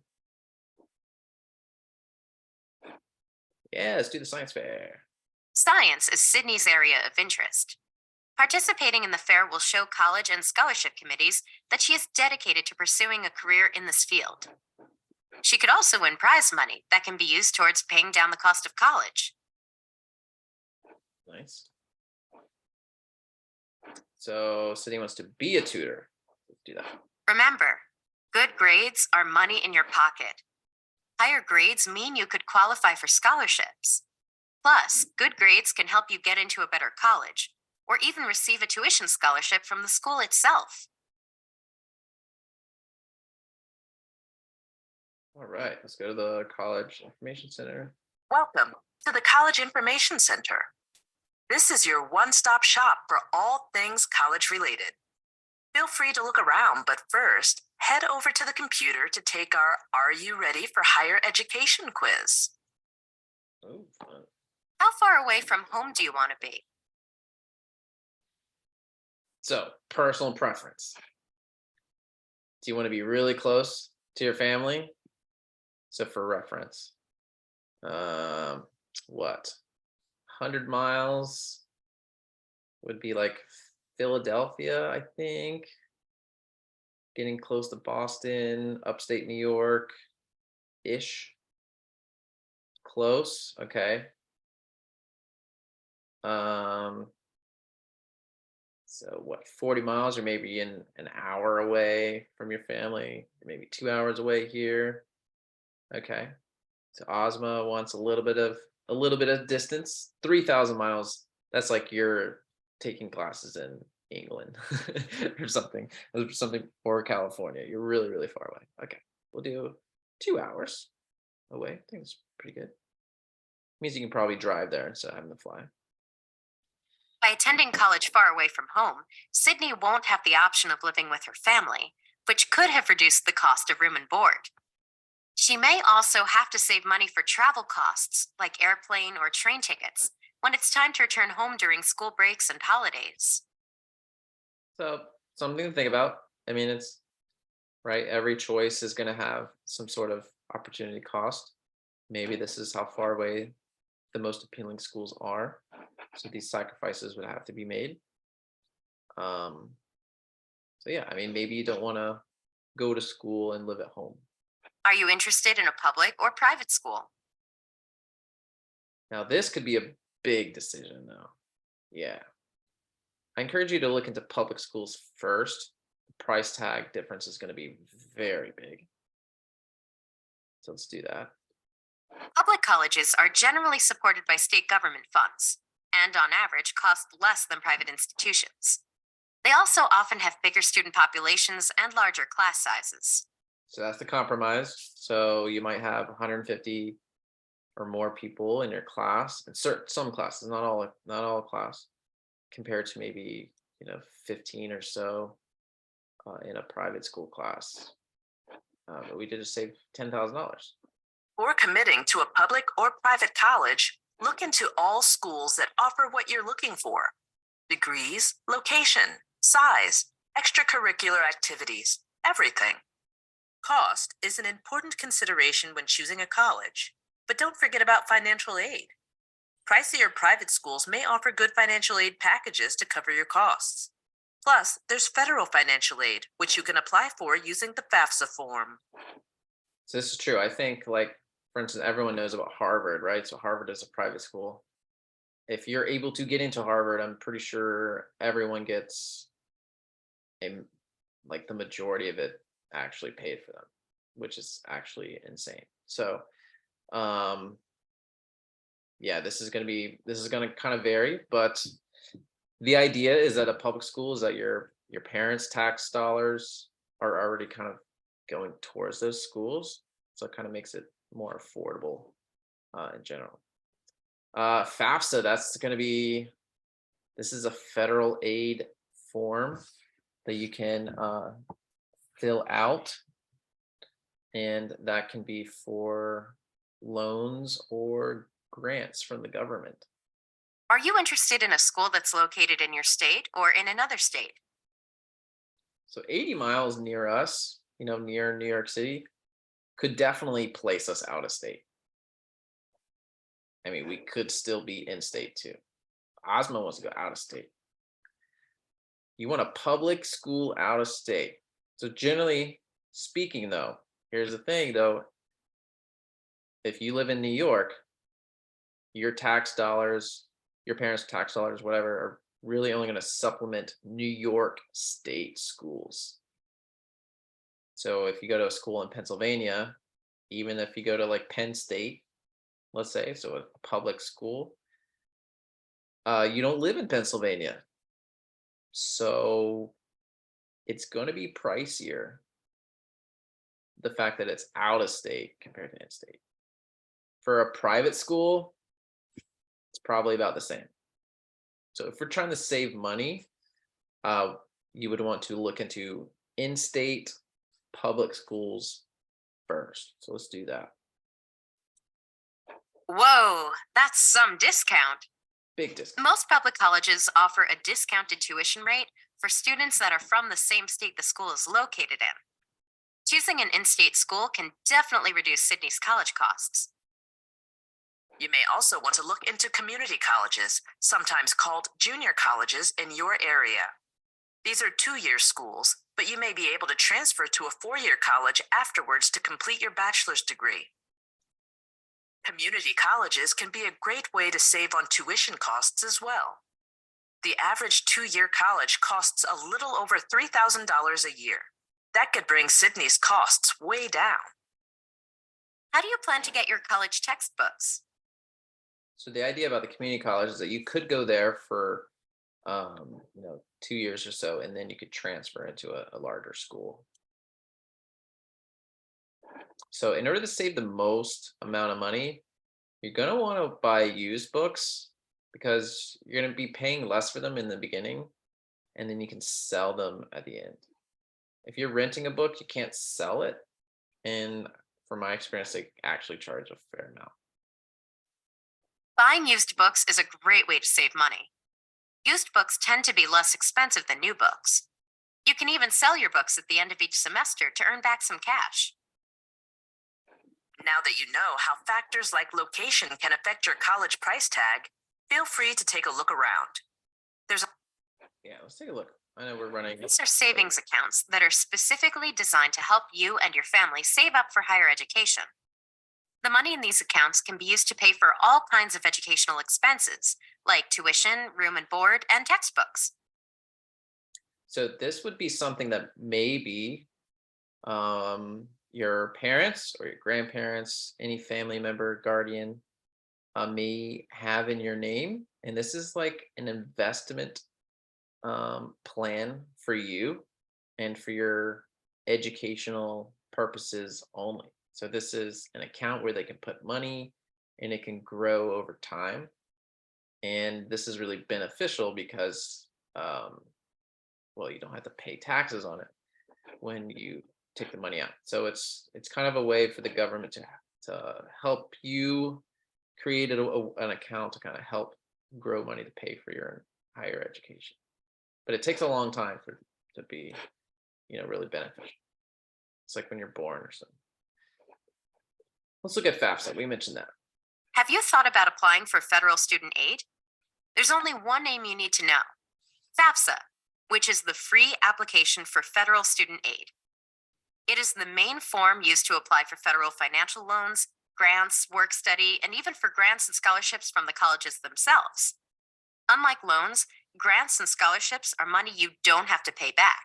Yeah, let's do the science fair. Science is Sydney's area of interest. Participating in the fair will show college and scholarship committees that she is dedicated to pursuing a career in this field. She could also win prize money that can be used towards paying down the cost of college. Nice. So Sydney wants to be a tutor. Let's do that. Remember, good grades are money in your pocket. Higher grades mean you could qualify for scholarships. Plus, good grades can help you get into a better college or even receive a tuition scholarship from the school itself. All right, let's go to the College Information Center. Welcome to the College Information Center. This is your one-stop shop for all things college related. Feel free to look around, but first, head over to the computer to take our Are You Ready for Higher Education quiz. Oh, fun. How far away from home do you want to be? So, personal preference. Do you want to be really close to your family? So, for reference, 100 miles would be like Philadelphia, I think. Getting close to Boston, upstate New York-ish. Close, okay. So 40 miles, or maybe an hour away from your family, maybe 2 hours away here. Okay. So Ozma wants a little bit of distance. 3,000 miles. That's like you're taking classes in England or something. Or California. You're really, really far away. Okay. We'll do 2 hours away. I think it's pretty good. Means you can probably drive there instead of having to fly. By attending college far away from home, Sydney won't have the option of living with her family, which could have reduced the cost of room and board. She may also have to save money for travel costs, like airplane or train tickets, when it's time to return home during school breaks and holidays. So something to think about. I mean, it's right. Every choice is going to have some sort of opportunity cost. Maybe this is how far away the most appealing schools are. So these sacrifices would have to be made. So yeah, I mean, maybe you don't want to go to school and live at home. Are you interested in a public or private school? Now, this could be a big decision though. Yeah. I encourage you to look into public schools first. The price tag difference is going to be very big. So let's do that. Public colleges are generally supported by state government funds, and on average cost less than private institutions. They also often have bigger student populations and larger class sizes. So that's the compromise. So you might have 150 or more people in your class, and some classes, not all class, compared to maybe 15 or so in a private school class. But we did just save $10,000. Before committing to a public or private college, look into all schools that offer what you're looking for: degrees, location, size, extracurricular activities, everything. Cost is an important consideration when choosing a college, but don't forget about financial aid. Pricier private schools may offer good financial aid packages to cover your costs. Plus, there's federal financial aid, which you can apply for using the FAFSA form. So this is true. I think, like, for instance, everyone knows about Harvard, right? So Harvard is a private school. If you're able to get into Harvard, I'm pretty sure everyone gets like the majority of it actually paid for them, which is actually insane. So yeah, this is going to kind of vary, but the idea is that a public school is that your parents' tax dollars are already kind of going towards those schools, so it kind of makes it more affordable in general. FAFSA, this is a federal aid form that you can fill out, and that can be for loans or grants from the government. Are you interested in a school that's located in your state or in another state? So 80 miles near us, near New York City, could definitely place us out of state. I mean, we could still be in state too. Ozma wants to go out of state. You want a public school out of state. So generally speaking, though, here's the thing, though. If you live in New York, your tax dollars, your parents' tax dollars, whatever, are really only going to supplement New York state schools. So if you go to a school in Pennsylvania, even if you go to like Penn State, let's say, so a public school, you don't live in Pennsylvania. So it's going to be pricier, the fact that it's out of state compared to in state. For a private school, it's probably about the same. So if we're trying to save money, you would want to look into in-state public schools first. So let's do that. Whoa, that's some discount. Big discount. Most public colleges offer a discounted tuition rate for students that are from the same state the school is located in. Choosing an in-state school can definitely reduce Sydney's college costs. You may also want to look into community colleges, sometimes called junior colleges, in your area. These are 2-year schools, but you may be able to transfer to a 4-year college afterwards to complete your bachelor's degree. Community colleges can be a great way to save on tuition costs as well. The average 2-year college costs a little over $3,000 a year. That could bring Sydney's costs way down. How do you plan to get your college textbooks? So the idea about the community college is that you could go there for 2 years or so, and then you could transfer into a larger school. So in order to save the most amount of money, you're going to want to buy used books, because you're going to be paying less for them in the beginning, and then you can sell them at the end. If you're renting a book, you can't sell it. And from my experience, they actually charge a fair amount. Buying used books is a great way to save money. Used books tend to be less expensive than new books. You can even sell your books at the end of each semester to earn back some cash. Now that you know how factors like location can affect your college price tag, feel free to take a look around. Yeah, let's take a look. I know we're running. These are savings accounts that are specifically designed to help you and your family save up for higher education. The money in these accounts can be used to pay for all kinds of educational expenses, like tuition, room and board, and textbooks. So this would be something that maybe your parents or your grandparents, any family member, guardian, may have in your name. And this is like an investment plan for you and for your educational purposes only. So this is an account where they can put money and it can grow over time. And this is really beneficial because, you don't have to pay taxes on it when you take the money out. So it's kind of a way for the government to help you create an account to kind of help grow money to pay for your higher education. But it takes a long time for it to be, really beneficial. It's like when you're born or something. Let's look at FAFSA. We mentioned that. Have you thought about applying for federal student aid? There's only one name you need to know: FAFSA. which is the free application for federal student aid. It is the main form used to apply for federal financial loans, grants, work study, and even for grants and scholarships from the colleges themselves. Unlike loans, grants and scholarships are money you don't have to pay back.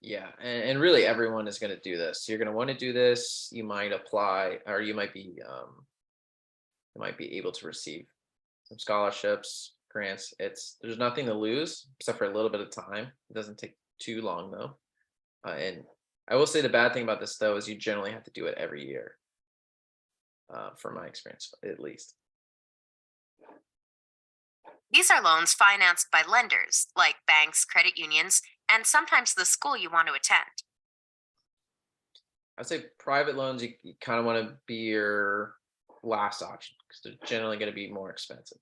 Yeah, and really everyone is going to do this. You're going to want to do this. You might apply, or you might be able to receive some scholarships, grants. There's nothing to lose except for a little bit of time. It doesn't take too long though. And I will say the bad thing about this though is you generally have to do it every year. From my experience, at least. These are loans financed by lenders like banks, credit unions, and sometimes the school you want to attend. I'd say private loans, you kind of want to be your last option because they're generally going to be more expensive.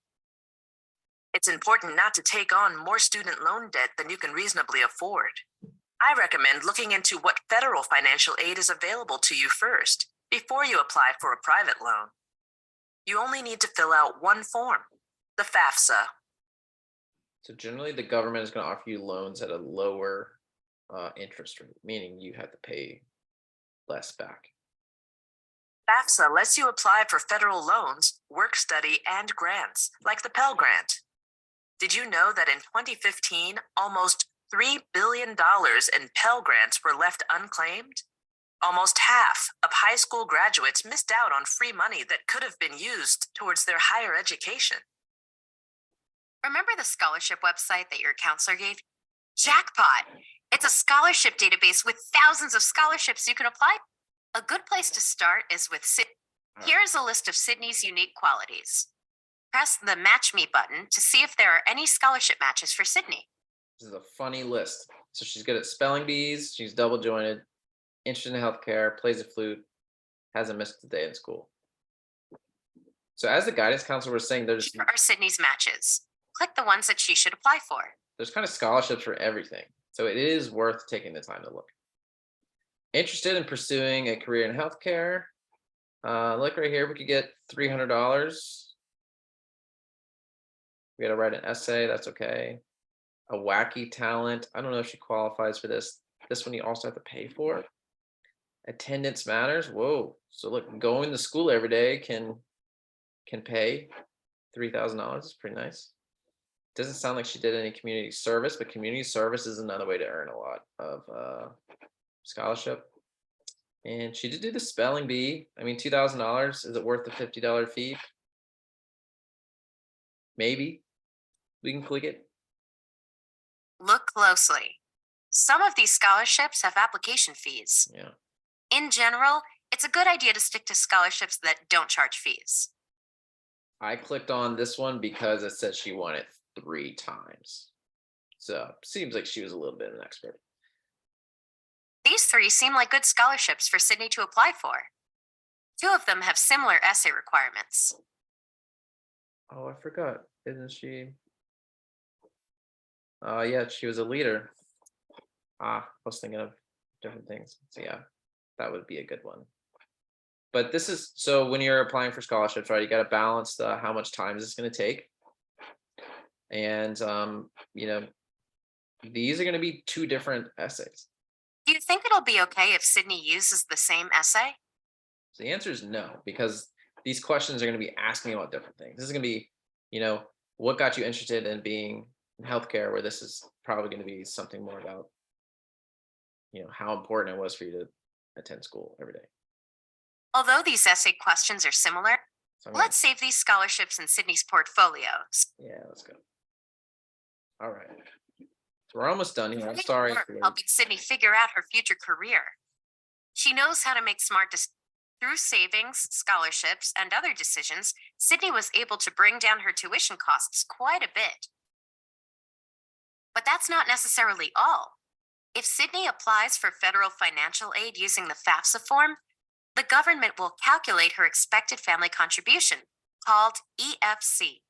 It's important not to take on more student loan debt than you can reasonably afford. I recommend looking into what federal financial aid is available to you first before you apply for a private loan. You only need to fill out one form, the FAFSA. So generally the government is going to offer you loans at a lower interest rate, meaning you have to pay less back. FAFSA lets you apply for federal loans, work study, and grants, like the Pell Grant. Did you know that in 2015, almost $3 billion in Pell Grants were left unclaimed? Almost half of high school graduates missed out on free money that could have been used towards their higher education. Remember the scholarship website that your counselor gave? Jackpot! It's a scholarship database with thousands of scholarships you can apply. A good place to start is with Sydney. Here is a list of Sydney's unique qualities. Press the Match Me button to see if there are any scholarship matches for Sydney. This is a funny list. So she's good at spelling bees, she's double jointed, interested in healthcare, plays the flute, hasn't missed a day in school. So as the guidance counselor was saying, Here are Sydney's matches. Click the ones that she should apply for. There's kind of scholarships for everything. So it is worth taking the time to look. Interested in pursuing a career in healthcare. Look right here, we could get $300. We got to write an essay, that's okay. A wacky talent, I don't know if she qualifies for this. This one you also have to pay for. Attendance matters, whoa. So look, going to school every day can pay $3,000, it's pretty nice. Doesn't sound like she did any community service, but community service is another way to earn a lot of scholarship. And she did do the spelling bee. I mean, $2,000, is it worth the $50 fee? Maybe. We can click it. Look closely. Some of these scholarships have application fees. Yeah. In general, it's a good idea to stick to scholarships that don't charge fees. I clicked on this one because it said she won it 3 times. So seems like she was a little bit of an expert. These 3 seem like good scholarships for Sydney to apply for. 2 of them have similar essay requirements. Oh, I forgot. Isn't she? Yeah, she was a leader. I was thinking of different things. So yeah, that would be a good one. But this is, so when you're applying for scholarships, right, you got to balance the how much time is this going to take. And, you know, these are going to be 2 different essays. Do you think it'll be okay if Sydney uses the same essay? So the answer is no, because these questions are going to be asking about different things. This is going to be, you know, what got you interested in being in healthcare, where this is probably going to be something more about, you know, how important it was for you to attend school every day. Although these essay questions are similar, So let's save these scholarships in Sydney's portfolio. Yeah, let's go. All right. So we're almost done here. I'm Great sorry. work helping Sydney figure out her future career. She knows how to make smart decisions. Through savings, scholarships, and other decisions, Sydney was able to bring down her tuition costs quite a bit. But that's not necessarily all. If Sydney applies for federal financial aid using the FAFSA form, the government will calculate her expected family contribution, called EFC.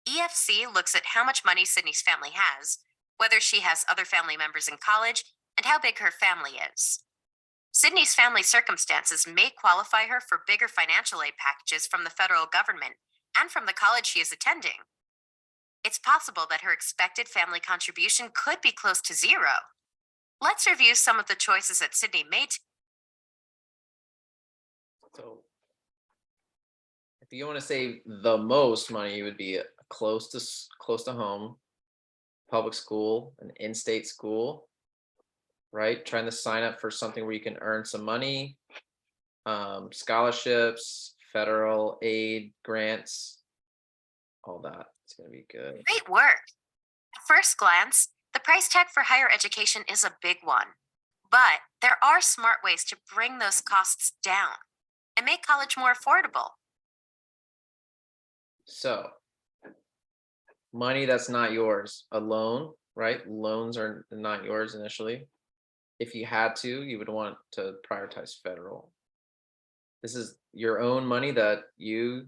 EFC looks at how much money Sydney's family has, whether she has other family members in college, and how big her family is. Sydney's family circumstances may qualify her for bigger financial aid packages from the federal government and from the college she is attending. If it's possible that her expected family contribution could be close to zero. Let's review some of the choices that Sydney made. So if you want to save the most money, it would be close to home, public school, an in-state school, right? Trying to sign up for something where you can earn some money, scholarships, federal aid, grants, all that. It's going to be good. Great work. At first glance, the price tag for higher education is a big one. But there are smart ways to bring those costs down and make college more affordable. So money that's not yours, a loan, right? Loans are not yours initially. If you had to, you would want to prioritize federal. This is your own money that you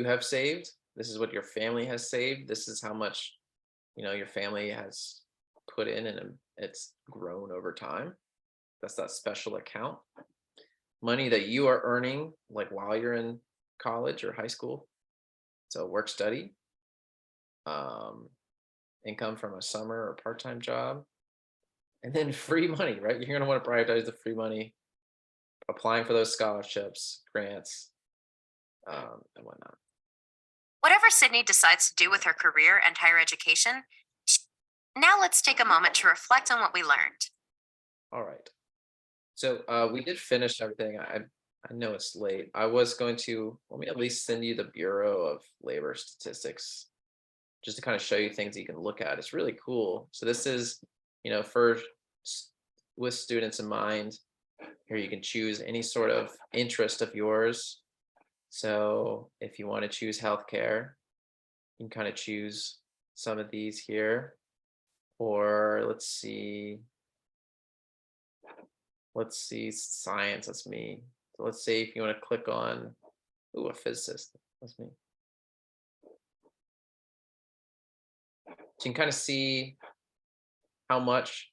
have saved. This is what your family has saved. This is how much, your family has put in, and it's grown over time. That's that special account. Money that you are earning, like while you're in college or high school. So work study, income from a summer or part-time job, and then free money, right? You're going to want to prioritize the free money, applying for those scholarships, grants, and whatnot. Whatever Sydney decides to do with her career and higher education, now let's take a moment to reflect on what we learned. All right. So we did finish everything. I know it's late. I was going to, let me at least send you the Bureau of Labor Statistics just to kind of show you things you can look at. It's really cool. So this is, with students in mind. Here you can choose any sort of interest of yours. So if you want to choose healthcare, you can kind of choose some of these here. Or let's see, science, that's me. So let's say if you want to click on, a physicist, that's me. So you can kind of see how much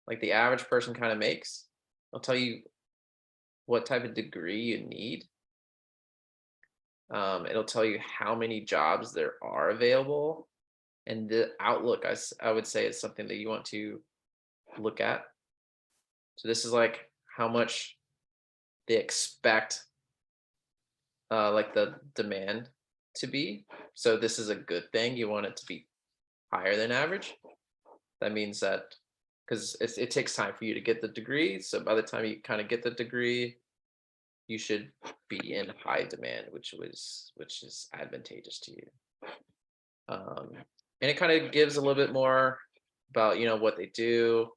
like the average person kind of makes. I'll tell you what type of degree you need. It'll tell you how many jobs there are available. And the outlook, I would say, is something that you want to look at. So this is like how much they expect like the demand to be. So this is a good thing. You want it to be higher than average. That means that because it takes time for you to get the degree. So by the time you kind of get the degree, you should be in high demand, which is advantageous to you. And it kind of gives a little bit more about what they do,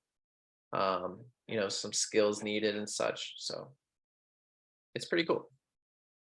some skills needed and such. So it's pretty cool.